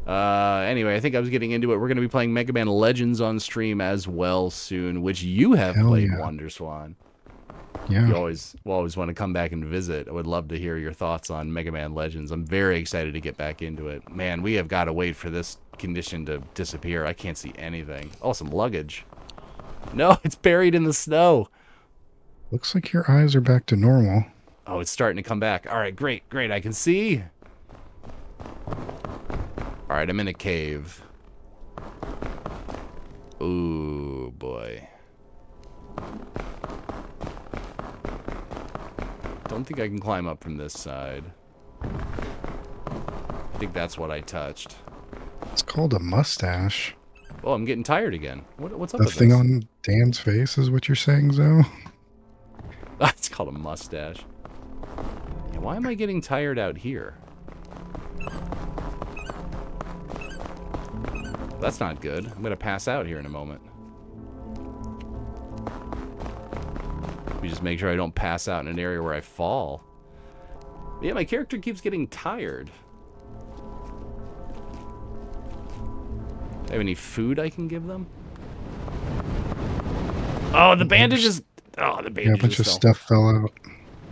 Anyway, I think I was getting into it. We're going to be playing Mega Man Legends on stream as well soon, which you have Hell played, yeah. wonderswaan. Yeah. You always want to come back and visit. I would love to hear your thoughts on Mega Man Legends. I'm very excited to get back into it. Man, we have got to wait for this condition to disappear. I can't see anything. Oh, some luggage. No, it's buried in the snow. Looks like your eyes are back to normal. Oh, it's starting to come back. All right, great. I can see. All right, I'm in a cave. Ooh, boy. Don't think I can climb up from this side. I think that's what I touched. It's called a mustache. Oh, I'm getting tired again. What's up The with thing this? on Dan's face is what you're saying, Zoe? It's called a mustache. Yeah, why am I getting tired out here? That's not good. I'm going to pass out here in a moment. Let me just make sure I don't pass out in an area where I fall. Yeah, my character keeps getting tired. Do I have any food I can give them? Oh, the bandages. Oh, the bandages. Yeah, a bunch of fell. stuff fell out.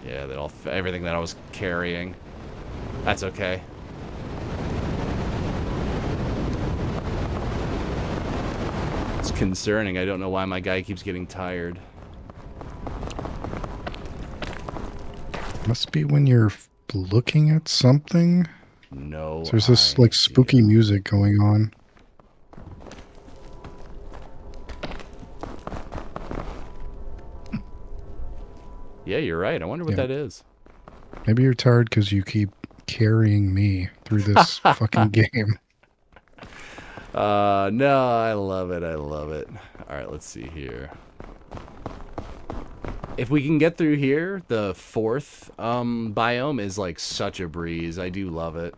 Yeah, everything that I was carrying. That's okay. It's concerning. I don't know why my guy keeps getting tired. Must be when you're looking at something. No. So there's this like spooky music going on. Yeah, you're right. I wonder what that is. Maybe you're tired because you keep carrying me through this fucking game. No, I love it. I love it. All right, let's see here. If we can get through here, the fourth biome is like such a breeze. I do love it.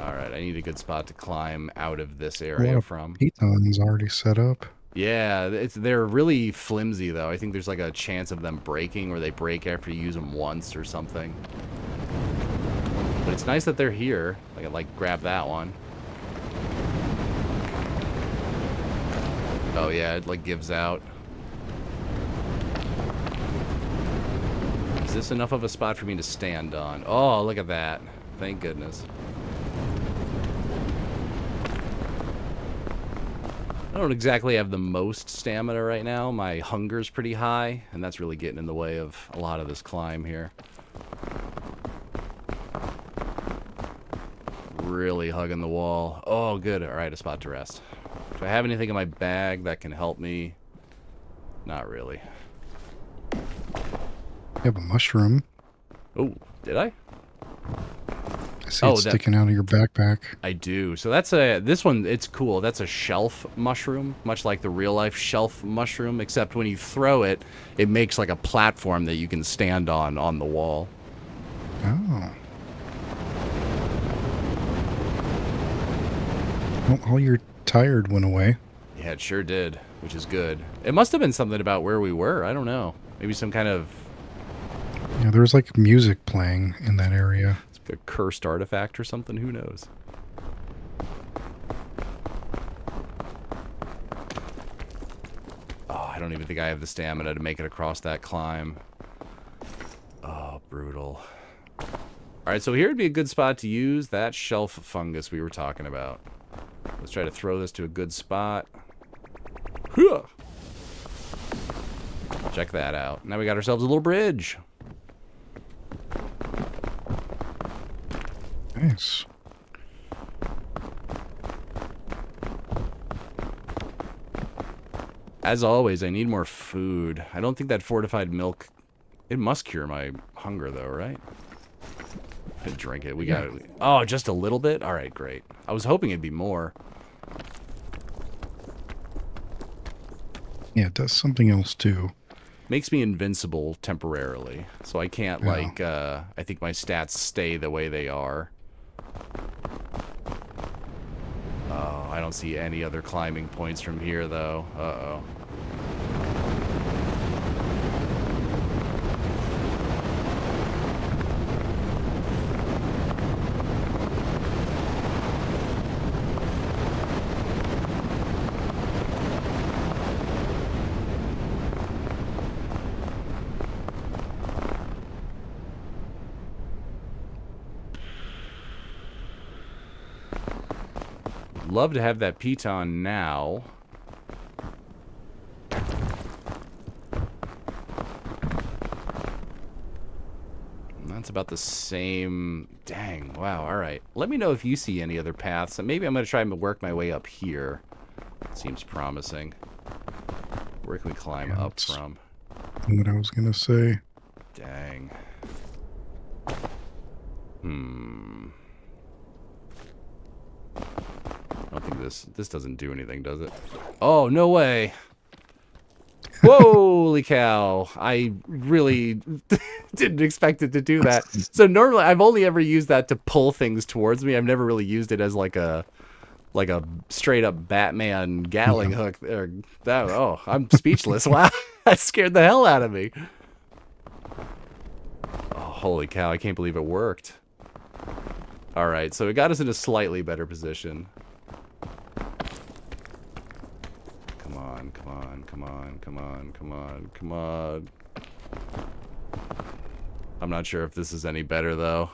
All right, I need a good spot to climb out of this area from. Pitons already set up. Yeah, they're really flimsy though. I think there's like a chance of them breaking, or they break after you use them once or something. But it's nice that they're here. I can like grab that one. Oh yeah, it like gives out. Is this enough of a spot for me to stand on? Oh, look at that. Thank goodness. I don't exactly have the most stamina right now. My hunger's pretty high, and that's really getting in the way of a lot of this climb here. Really hugging the wall. Oh, good. All right, a spot to rest. Do I have anything in my bag that can help me? Not really. You have a mushroom. Oh, did I? I see it sticking out of your backpack. I do. So that's this one, it's cool. That's a shelf mushroom, much like the real life shelf mushroom, except when you throw it, it makes like a platform that you can stand on the wall. Oh. Well, all your tired went away. Yeah, it sure did, which is good. It must have been something about where we were. I don't know. Maybe some kind of... Yeah, there was like music playing in that area. It's like a cursed artifact or something. Who knows? Oh, I don't even think I have the stamina to make it across that climb. Oh, brutal. All right, so here would be a good spot to use that shelf fungus we were talking about. Let's try to throw this to a good spot. Check that out. Now we got ourselves a little bridge. Nice. As always, I need more food. I don't think that fortified milk... It must cure my hunger, though, right? I drink it. We got it. Oh, just a little bit? All right, great. I was hoping it'd be more. Yeah, it does something else, too. Makes me invincible temporarily. So I can't, like, I think my stats stay the way they are. Oh, I don't see any other climbing points from here, though. Uh-oh. Love to have that piton now. That's about the same. Dang, wow, all right. Let me know if you see any other paths. Maybe I'm going to try and work my way up here. Seems promising. Where can we climb up from? What I was going to say. Dang. Hmm. I don't think this doesn't do anything, does it? Oh, no way. Holy cow. I really didn't expect it to do that. So normally I've only ever used that to pull things towards me. I've never really used it as like a straight up Batman Gatling hook. Or that, oh, I'm speechless. Wow. That scared the hell out of me. Oh, holy cow. I can't believe it worked. All right. So it got us in a slightly better position. Come on, come on, come on, come on, come on, come on. I'm not sure if this is any better, though.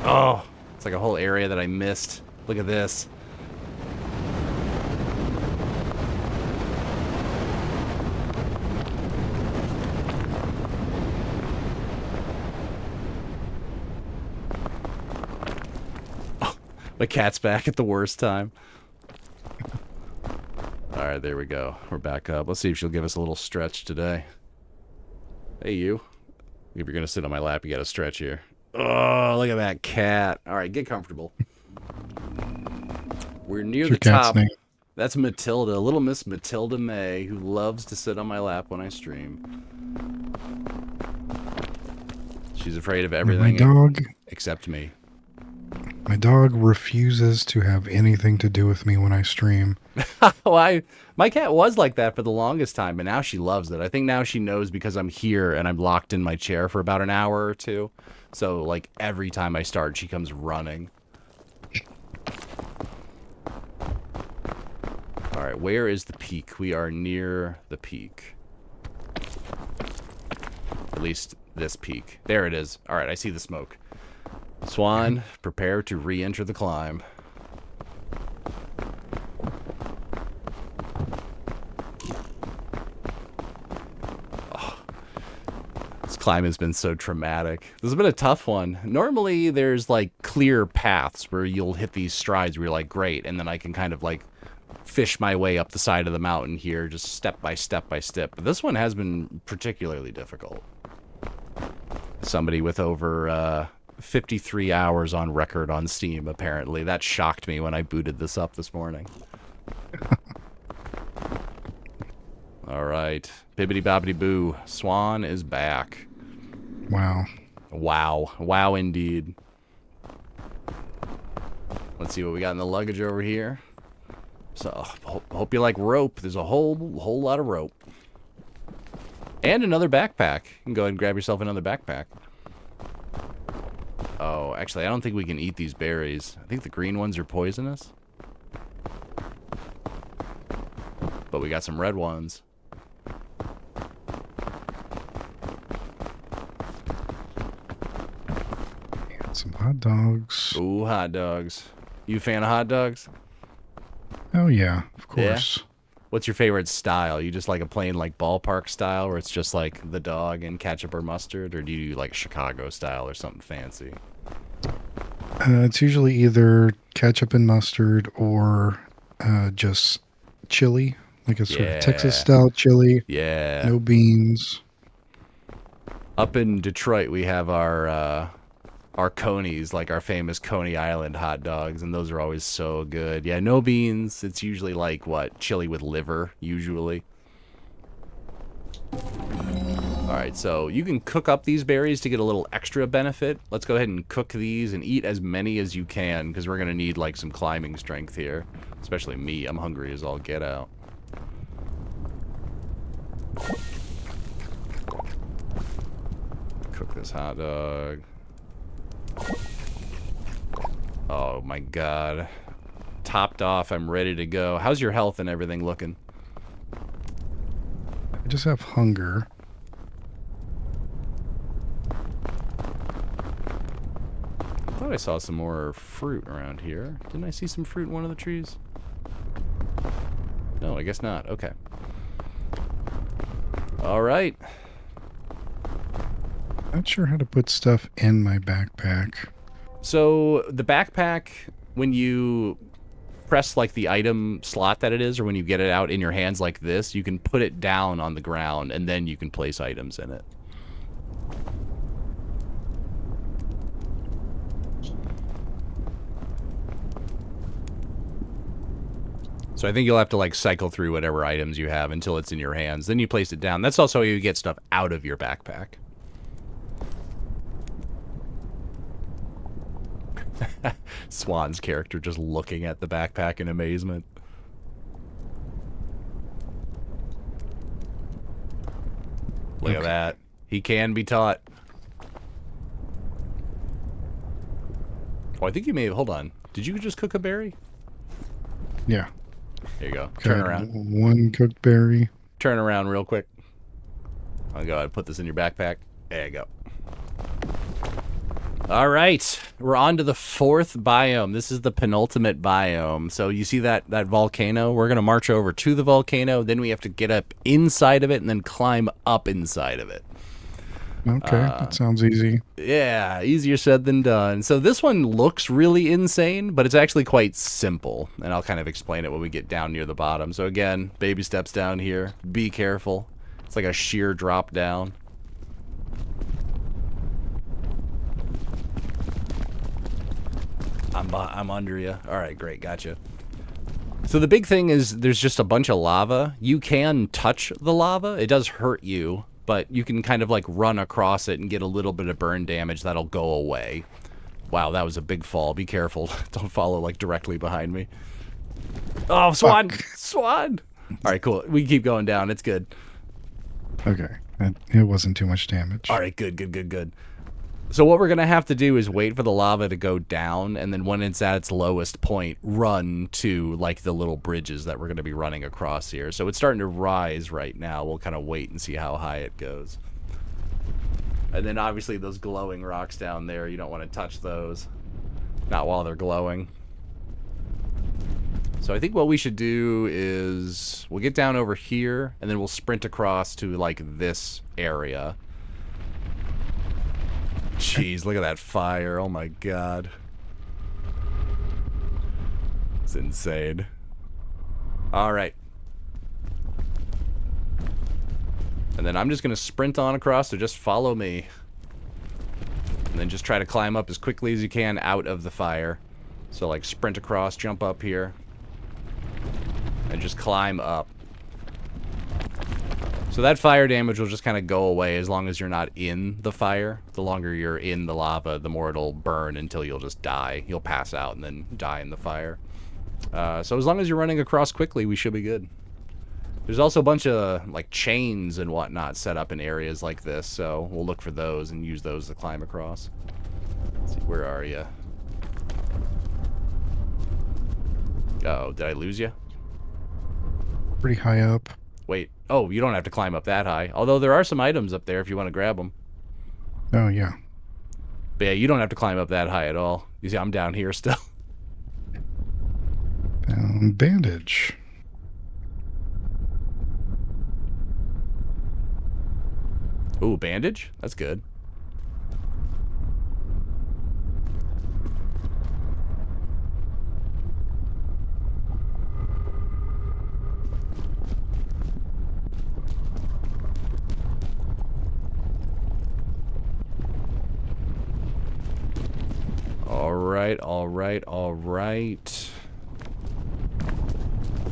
Oh, it's like a whole area that I missed. Look at this. My cat's back at the worst time. Alright, there we go. We're back up. Let's see if she'll give us a little stretch today. Hey, you. If you're going to sit on my lap, you got to stretch here. Oh, look at that cat. Alright, get comfortable. We're near the top. Name? That's Matilda. Little Miss Matilda May, who loves to sit on my lap when I stream. She's afraid of everything My dog. except me. My dog refuses to have anything to do with me when I stream. Well, my cat was like that for the longest time, but now she loves it. I think now she knows because I'm here and I'm locked in my chair for about an hour or two. So, like, every time I start, she comes running. All right, where is the peak? We are near the peak. At least this peak. There it is. All right, I see the smoke. Swan, prepare to re-enter the climb. Oh, this climb has been so traumatic. This has been a tough one. Normally, there's like clear paths where you'll hit these strides where you're like, great, and then I can kind of like fish my way up the side of the mountain here, just step by step by step. But this one has been particularly difficult. Somebody with over 53 hours on record on Steam, apparently. That shocked me when I booted this up this morning. All right. Bibbidi bobbidi boo. Swan is back. Wow. Wow. Wow, indeed. Let's see what we got in the luggage over here. So, hope you like rope. There's a whole lot of rope. And another backpack. You can go ahead and grab yourself another backpack. Oh, actually, I don't think we can eat these berries. I think the green ones are poisonous. But we got some red ones. And some hot dogs. Ooh, hot dogs. You a fan of hot dogs? Oh, yeah, of course. Yeah? What's your favorite style? You just like a plain like ballpark style where it's just like the dog and ketchup or mustard? Or do you do like Chicago style or something fancy? It's usually either ketchup and mustard or just chili, like a sort of Texas style chili. Yeah. No beans. Up in Detroit, we have our Conies, like our famous Coney Island hot dogs, and those are always so good. Yeah, no beans. It's usually like, what, chili with liver, usually. All right, so you can cook up these berries to get a little extra benefit. Let's go ahead and cook these and eat as many as you can, because we're going to need, like, some climbing strength here. Especially me. I'm hungry as all get out. Cook this hot dog. Oh my god. Topped off, I'm ready to go. How's your health and everything looking? I just have hunger. I thought I saw some more fruit around here. Didn't I see some fruit in one of the trees? No, I guess not. Okay. Alright. Not sure how to put stuff in my backpack. So the backpack when you press like the item slot that it is, or when you get it out in your hands like this, you can put it down on the ground and then you can place items in it. So I think you'll have to like cycle through whatever items you have until it's in your hands. Then you place it down. That's also how you get stuff out of your backpack. Swan's character just looking at the backpack in amazement. Look at that. He can be taught. Oh, I think you may have... Hold on. Did you just cook a berry? Yeah. There you go. Turn around. One cooked berry. Turn around real quick. I'll go ahead and put this in your backpack. There you go. All right. We're on to the 4th biome. This is the penultimate biome. So you see that volcano? We're going to march over to the volcano. Then we have to get up inside of it and then climb up inside of it. Okay, that sounds easy. Yeah, easier said than done. So this one looks really insane, but it's actually quite simple. And I'll kind of explain it when we get down near the bottom. So again, baby steps down here. Be careful. It's like a sheer drop down. I'm under you. All right, great, gotcha. So the big thing is there's just a bunch of lava. You can touch the lava. It does hurt you, but you can kind of like run across it and get a little bit of burn damage that'll go away. Wow, that was a big fall. Be careful. Don't follow like directly behind me. Oh, Swan! Fuck. Swan! All right, cool. We can keep going down. It's good. Okay, it wasn't too much damage. All right, good. So what we're going to have to do is wait for the lava to go down, and then when it's at its lowest point, run to, like, the little bridges that we're going to be running across here. So it's starting to rise right now. We'll kind of wait and see how high it goes. And then, obviously, those glowing rocks down there, you don't want to touch those. Not while they're glowing. So I think what we should do is we'll get down over here, and then we'll sprint across to, like, this area. Jeez, look at that fire. Oh my god. It's insane. Alright. And then I'm just going to sprint on across, so just follow me. And then just try to climb up as quickly as you can out of the fire. So like sprint across, jump up here. And just climb up. So that fire damage will just kind of go away as long as you're not in the fire. The longer you're in the lava, the more it'll burn until you'll just die. You'll pass out and then die in the fire. So as long as you're running across quickly, we should be good. There's also a bunch of like chains and whatnot set up in areas like this, so we'll look for those and use those to climb across. Let's see, where are you? Uh-oh, did I lose you? Pretty high up. Wait. Oh, you don't have to climb up that high. Although there are some items up there if you want to grab them. Oh, yeah. But yeah, you don't have to climb up that high at all. You see, I'm down here still. Bandage. Ooh, bandage? That's good. All right.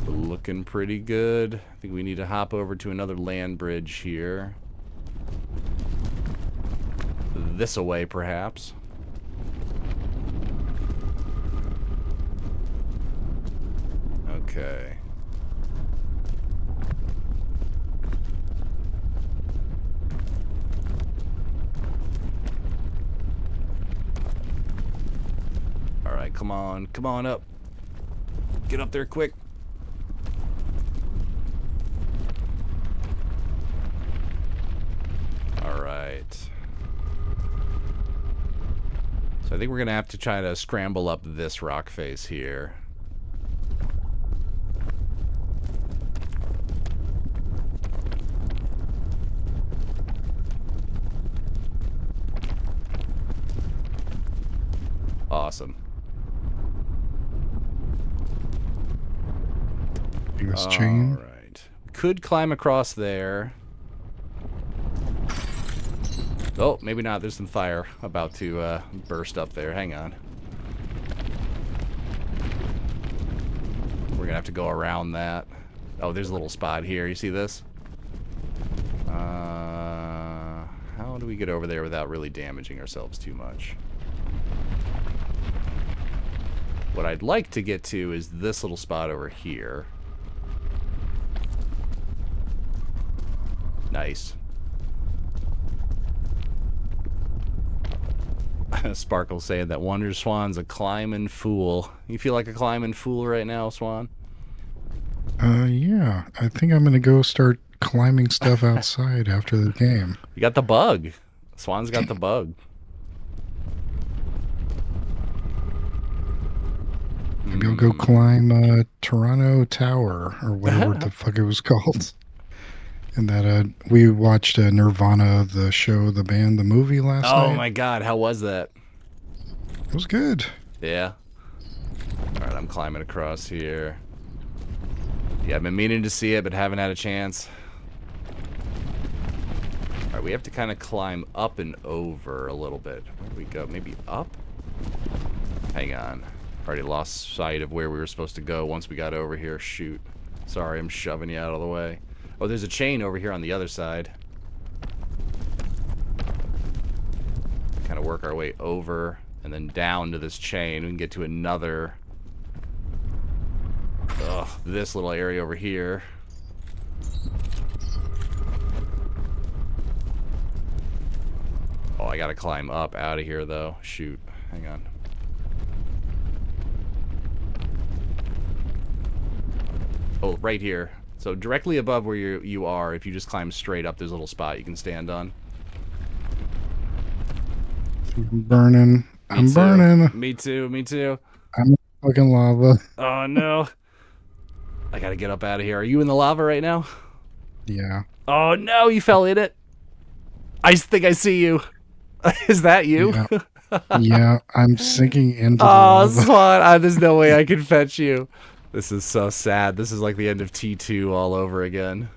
Looking pretty good. I think we need to hop over to another land bridge here. This away, perhaps. Okay. Alright, come on up. Get up there quick. Alright. So I think we're gonna have to try to scramble up this rock face here. Awesome. This All chain. right. Could climb across there. Oh, maybe not. There's some fire about to burst up there. Hang on. We're going to have to go around that. Oh, there's a little spot here. You see this? How do we get over there without really damaging ourselves too much? What I'd like to get to is this little spot over here. Nice. Sparkle's saying that wonderswaan's a climbing fool. You feel like a climbing fool right now, Swan? Yeah. I think I'm gonna go start climbing stuff outside after the game. You got the bug. Swan's got the bug. Maybe I'll go climb Toronto Tower or whatever the fuck it was called. And that we watched Nirvana, the show, the band, the movie last night. Oh my god, how was that? It was good. Yeah. Alright, I'm climbing across here. Yeah, I've been meaning to see it, but haven't had a chance. Alright, we have to kind of climb up and over a little bit. Where do we go? Maybe up? Hang on. Already lost sight of where we were supposed to go once we got over here. Shoot. Sorry, I'm shoving you out of the way. Oh, there's a chain over here on the other side. Kind of work our way over and then down to this chain. We can get to another... Ugh, this little area over here. Oh, I gotta climb up out of here, though. Shoot. Hang on. Oh, right here. So directly above where you are, if you just climb straight up, there's a little spot you can stand on. I'm burning. I'm burning. Me too, me too. I'm in fucking lava. Oh, no. I gotta get up out of here. Are you in the lava right now? Yeah. Oh, no, you fell in it. I think I see you. Is that you? Yeah. Yeah, I'm sinking into the Oh, lava. Swan, there's no way I can fetch you. This is so sad. This is like the end of T2 all over again.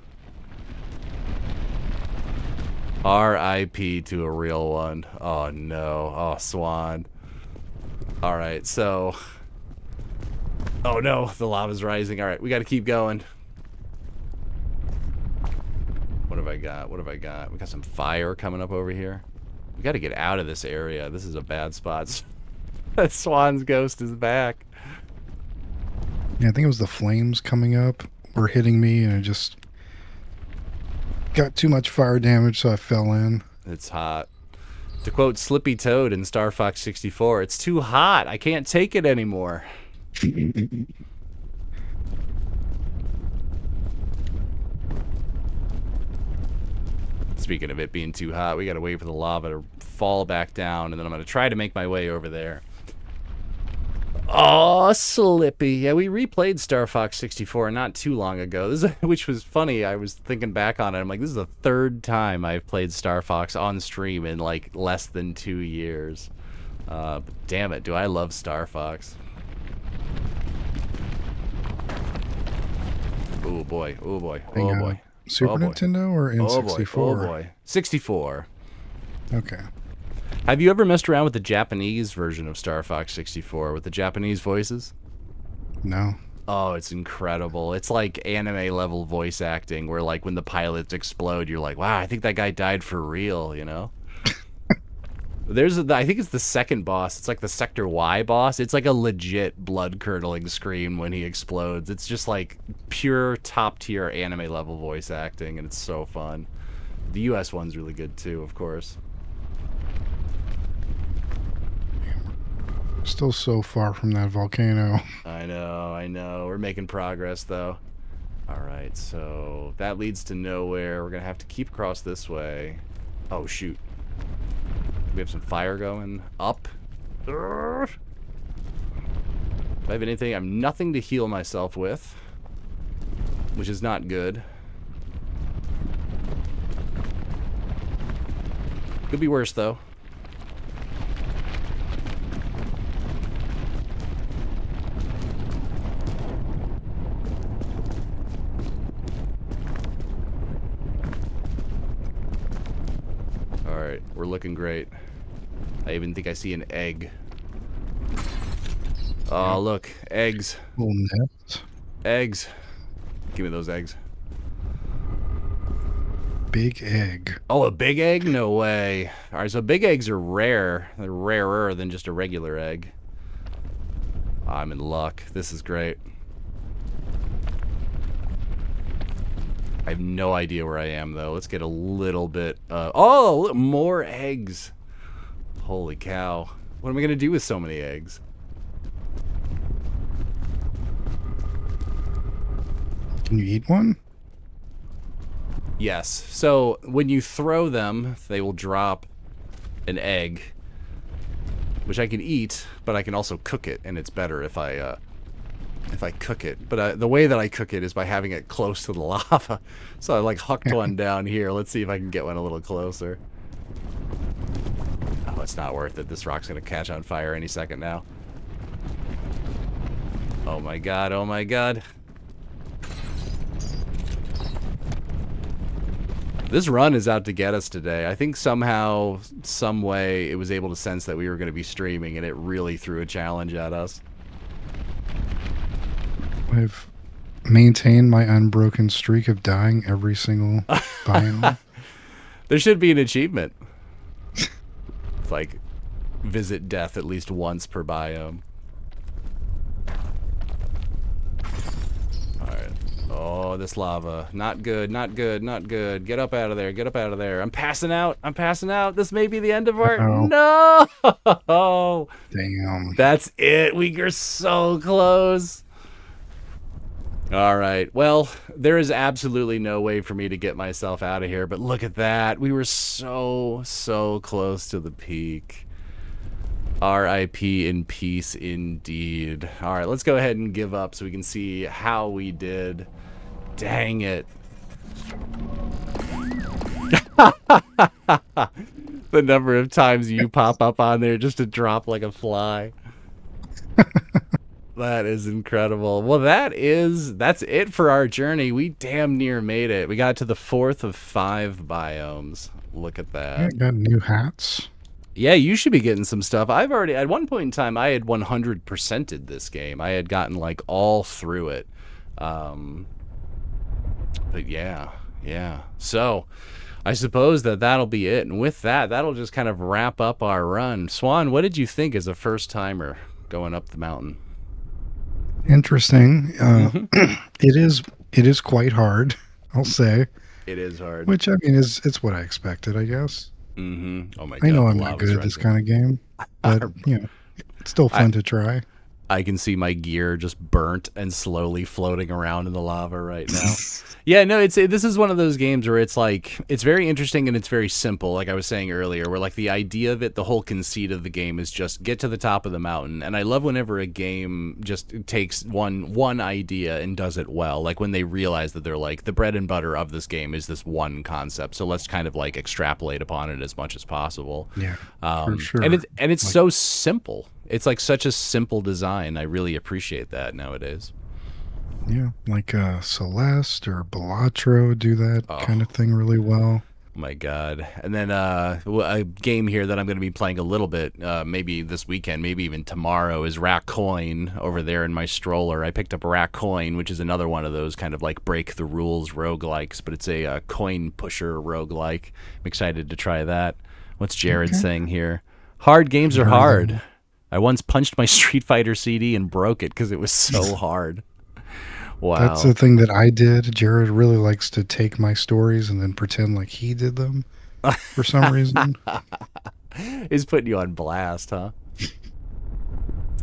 R.I.P. to a real one. Oh, no. Oh, Swan. Alright, so... Oh, no. The lava's rising. Alright, we gotta keep going. What have I got? What have I got? We got some fire coming up over here. We gotta get out of this area. This is a bad spot. Swan's ghost is back. Yeah, I think it was the flames coming up were hitting me, and I just got too much fire damage, so I fell in. It's hot. To quote Slippy Toad in Star Fox 64, it's too hot. I can't take it anymore. Speaking of it being too hot, we gotta wait for the lava to fall back down, and then I'm gonna try to make my way over there. Oh, Slippy. Yeah, we replayed Star Fox 64 not too long ago, which was funny. I was thinking back on it. I'm like, this is the third time I've played Star Fox on stream in like less than 2 years. But damn it, do I love Star Fox. Oh boy, oh boy, oh boy. Super Oh, boy. Nintendo or N64? Oh boy. 64. Okay. Have you ever messed around with the Japanese version of Star Fox 64 with the Japanese voices? No. Oh, it's incredible. It's like anime level voice acting where like when the pilots explode, you're like, wow, I think that guy died for real, you know? I think it's the second boss. It's like the Sector Y boss. It's like a legit blood-curdling scream when he explodes. It's just like pure top-tier anime level voice acting, and it's so fun. The US one's really good too, of course. Still so far from that volcano. I know. We're making progress, though. Alright, so that leads to nowhere. We're going to have to keep across this way. Oh, shoot. We have some fire going up. Do I have anything? I have nothing to heal myself with, which is not good. Could be worse, though. We're looking great. I even think I see an egg. Oh, look. Eggs. Little nest. Eggs. Give me those eggs. Big egg. Oh, a big egg? No way. All right, so big eggs are rare. They're rarer than just a regular egg. I'm in luck. This is great. I have no idea where I am, though. Let's get a little bit... oh, look, more eggs. Holy cow. What am I going to do with so many eggs? Can you eat one? Yes. So when you throw them, they will drop an egg, which I can eat, but I can also cook it, and it's better if I cook it. But the way that I cook it is by having it close to the lava. So I like hucked one down here. Let's see if I can get one a little closer. Oh, it's not worth it. This rock's gonna catch on fire any second now. Oh my god, oh my god. This run is out to get us today. I think somehow, some way, it was able to sense that we were going to be streaming, and it really threw a challenge at us. I've maintained my unbroken streak of dying every single biome. There should be an achievement. It's like, visit death at least once per biome. Alright. Oh, this lava. Not good, not good, not good. Get up out of there, get up out of there. I'm passing out, I'm passing out. This may be the end of our... No! Damn. That's it. We are so close. All right. Well, there is absolutely no way for me to get myself out of here, but look at that. We were so close to the peak. R.I.P. in peace indeed. All right, let's go ahead and give up so we can see how we did. Dang it. The number of times you pop up on there just to drop like a fly. That is incredible. Well, that's it for our journey. We damn near made it. We got to the 4th of 5 biomes. Look at that. I got new hats. Yeah, you should be getting some stuff. I've already, at one point in time, I had 100%ed this game. I had gotten like all through it. But yeah. So I suppose that'll be it. And with that, that'll just kind of wrap up our run. Swan, what did you think as a first timer going up the mountain? Interesting. It is quite hard, I'll say. It is hard. Which, I mean, it's what I expected, I guess. Mm-hmm. Oh my God. I know I'm not good at this kind of game, but, you know, it's still fun to try. I can see my gear just burnt and slowly floating around in the lava right now. Yeah, no, this is one of those games where it's like, it's very interesting and it's very simple, like I was saying earlier, where like the idea of it, the whole conceit of the game is just get to the top of the mountain. And I love whenever a game just takes one idea and does it well. Like when they realize that they're like, the bread and butter of this game is this one concept. So let's kind of like extrapolate upon it as much as possible. Yeah, for sure. And it's like, so simple. It's like such a simple design. I really appreciate that nowadays. Yeah, like Celeste or Balatro do that kind of thing really well. Oh my God. And then a game here that I'm going to be playing a little bit, maybe this weekend, maybe even tomorrow, is Rat Coin over there in my stroller. I picked up Rat Coin, which is another one of those kind of like break the rules roguelikes, but it's a coin pusher roguelike. I'm excited to try that. What's Jared saying here? Hard games are hard. I once punched my Street Fighter CD and broke it because it was so hard. Wow. That's the thing that I did. Jared really likes to take my stories and then pretend like he did them for some reason. He's putting you on blast, huh?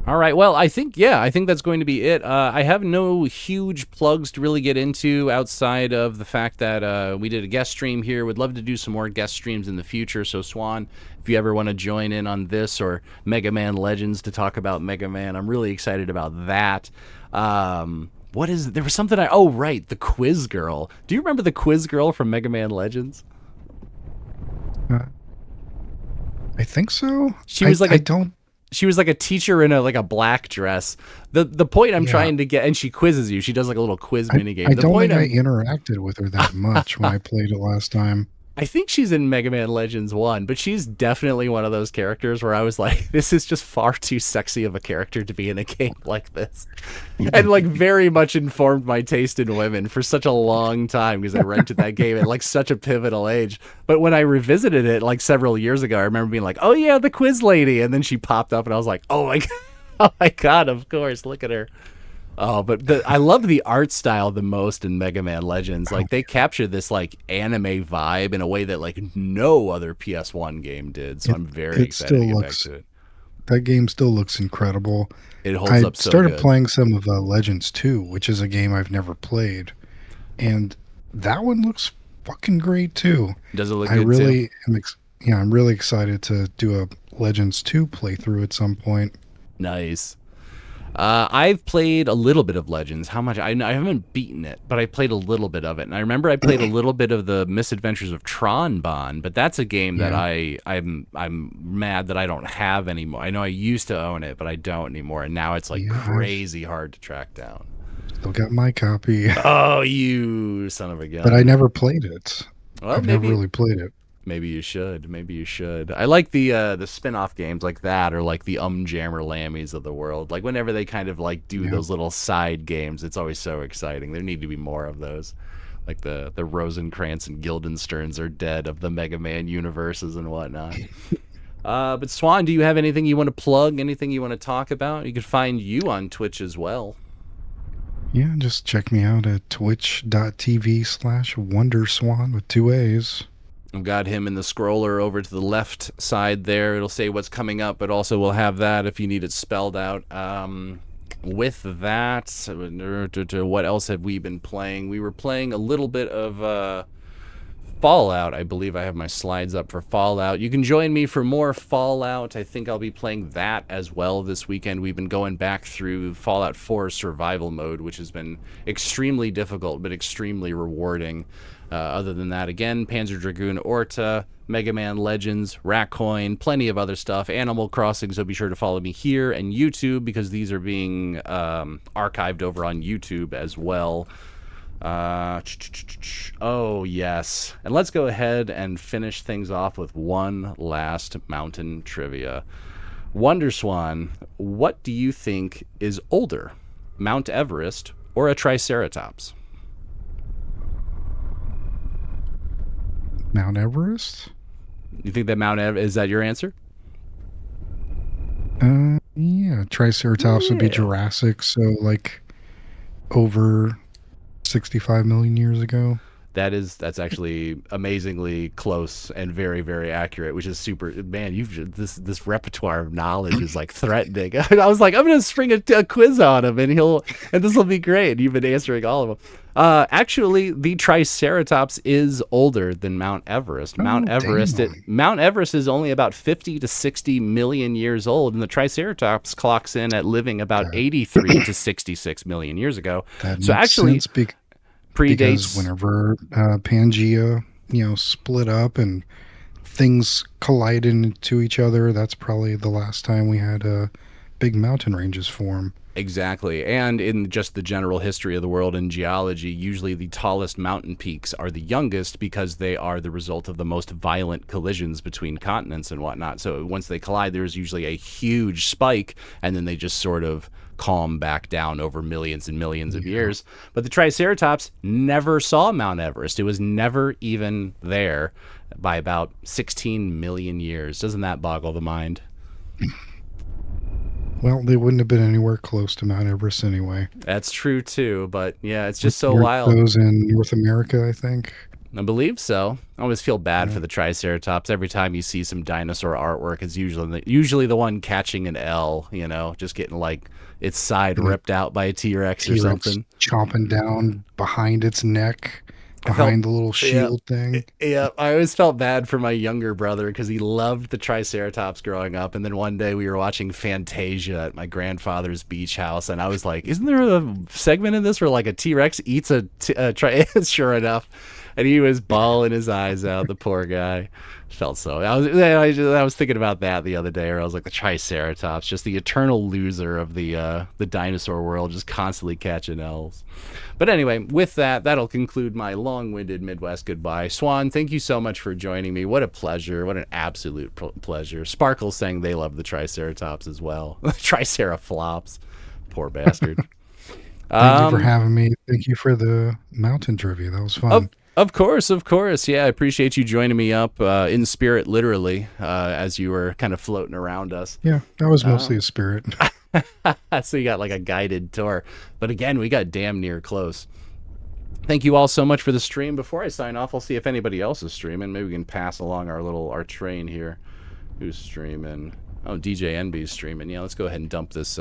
All right. Well, I think that's going to be it. I have no huge plugs to really get into outside of the fact that we did a guest stream here. Would love to do some more guest streams in the future. So Swan, if you ever want to join in on this or Mega Man Legends to talk about Mega Man, I'm really excited about that. There was something right, the Quiz Girl. Do you remember the Quiz Girl from Mega Man Legends? I think so. She was She was like a teacher in a black dress. The point I'm trying to get, and she quizzes you. She does like a little quiz minigame. I don't think I interacted with her that much when I played it last time. I think she's in Mega Man Legends 1, but she's definitely one of those characters where I was like, this is just far too sexy of a character to be in a game like this. And like very much informed my taste in women for such a long time because I rented that game at like such a pivotal age. But when I revisited it like several years ago, I remember being like, oh yeah, the quiz lady. And then she popped up and I was like, oh my God, oh my God, of course, look at her. Oh, but I love the art style the most in Mega Man Legends. Like they capture this like anime vibe in a way that like no other PS1 game did. So I'm very excited to get back to it. That game still looks incredible. It holds up so good. I started playing some of Legends 2, which is a game I've never played, and that one looks fucking great too. Does it look I good really too? I'm really excited to do a Legends 2 playthrough at some point. Nice. I've played a little bit of Legends. How much? I haven't beaten it, but I played a little bit of it. And I remember I played a little bit of the Misadventures of Tron Bonne, but that's a game that I'm mad that I don't have anymore. I know I used to own it, but I don't anymore. And now it's like crazy hard to track down. Still got my copy. Oh, you son of a gun. But I never played it. Well, I've never really played it. Maybe you should. Maybe you should. I like the spin-off games like that, or like the Jammer Lammies of the world. Like whenever they kind of like do those little side games, it's always so exciting. There need to be more of those. Like the Rosencrantz and Guildensterns are dead of the Mega Man universes and whatnot. But Swan, do you have anything you want to plug? Anything you want to talk about? You can find you on Twitch as well. Yeah, just check me out at twitch.tv/wonderswaan with 2 A's. I've got him in the scroller over to the left side there. It'll say what's coming up, but also we'll have that if you need it spelled out. With that, what else have we been playing? We were playing a little bit of Fallout. I believe I have my slides up for Fallout. You can join me for more Fallout. I think I'll be playing that as well this weekend. We've been going back through Fallout 4 survival mode, which has been extremely difficult, but extremely rewarding. Other than that, again, Panzer Dragoon Orta, Mega Man Legends, Ratcoin, plenty of other stuff, Animal Crossing, so be sure to follow me here and YouTube because these are being archived over on YouTube as well. Oh, yes. And let's go ahead and finish things off with one last mountain trivia. Wonderswaan, what do you think is older, Mount Everest or a Triceratops? Mount Everest? You think that Mount Everest, is that your answer? Yeah, Triceratops would be Jurassic, so like over 65 million years ago. That's actually amazingly close and very, very accurate, which is super. Man, this repertoire of knowledge is like threatening. I was like, I'm gonna spring a quiz on him, and this will be great. You've been answering all of them. Actually, the Triceratops is older than Mount Everest. Mount Everest is only about 50 to 60 million years old, and the Triceratops clocks in at living about 83 to 66 million years ago. So actually, predates because whenever Pangea, split up and things collided into each other, that's probably the last time we had big mountain ranges form. Exactly. And in just the general history of the world in geology, usually the tallest mountain peaks are the youngest because they are the result of the most violent collisions between continents and whatnot. So once they collide, there's usually a huge spike, and then they just sort of calm back down over millions and millions of years. But the Triceratops never saw Mount Everest. It was never even there by about 16 million years. Doesn't that boggle the mind? Well, they wouldn't have been anywhere close to Mount Everest anyway. That's true too, but yeah, it's just so wild. Those in North America, I think. I believe so. I always feel bad for the Triceratops. Every time you see some dinosaur artwork, it's usually the one catching an L, just getting like its side ripped out by a T-Rex or something. Chomping down behind its neck, behind the little shield thing. Yeah, I always felt bad for my younger brother because he loved the Triceratops growing up. And then one day we were watching Fantasia at my grandfather's beach house. And I was like, isn't there a segment in this where like a T-Rex eats a Sure enough. And he was bawling his eyes out, the poor guy. Felt so. I was thinking about that the other day, where I was like the Triceratops, just the eternal loser of the dinosaur world, just constantly catching L's. But anyway, with that, that'll conclude my long-winded Midwest goodbye. Swan, thank you so much for joining me. What a pleasure. What an absolute pleasure. Sparkle's saying they love the Triceratops as well. Triceraflops. Poor bastard. Thank you for having me. Thank you for the mountain trivia. That was fun. Of course. Yeah, I appreciate you joining me up in spirit, literally, as you were kind of floating around us. Yeah, that was mostly a spirit. So you got like a guided tour. But again, we got damn near close. Thank you all so much for the stream. Before I sign off, I'll see if anybody else is streaming. Maybe we can pass along our train here. Who's streaming? Oh, DJ NB's streaming. Yeah, let's go ahead and dump this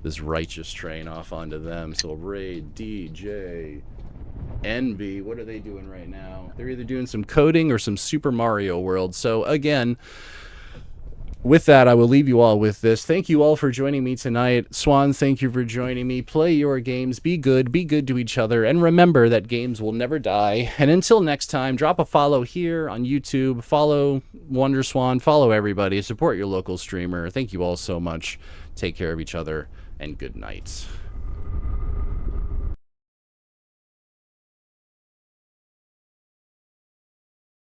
this righteous train off onto them. So we'll raid DJ NB. What are they doing right now? They're either doing some coding or some Super Mario World. So again, with that, I will leave you all with this. Thank you all for joining me tonight. Swan, thank you for joining me. Play your games. Be good to each other. And remember that games will never die. And until next time, drop a follow here on YouTube. Follow wonderswaan. Follow everybody. Support your local streamer. Thank you all so much. Take care of each other. And good night.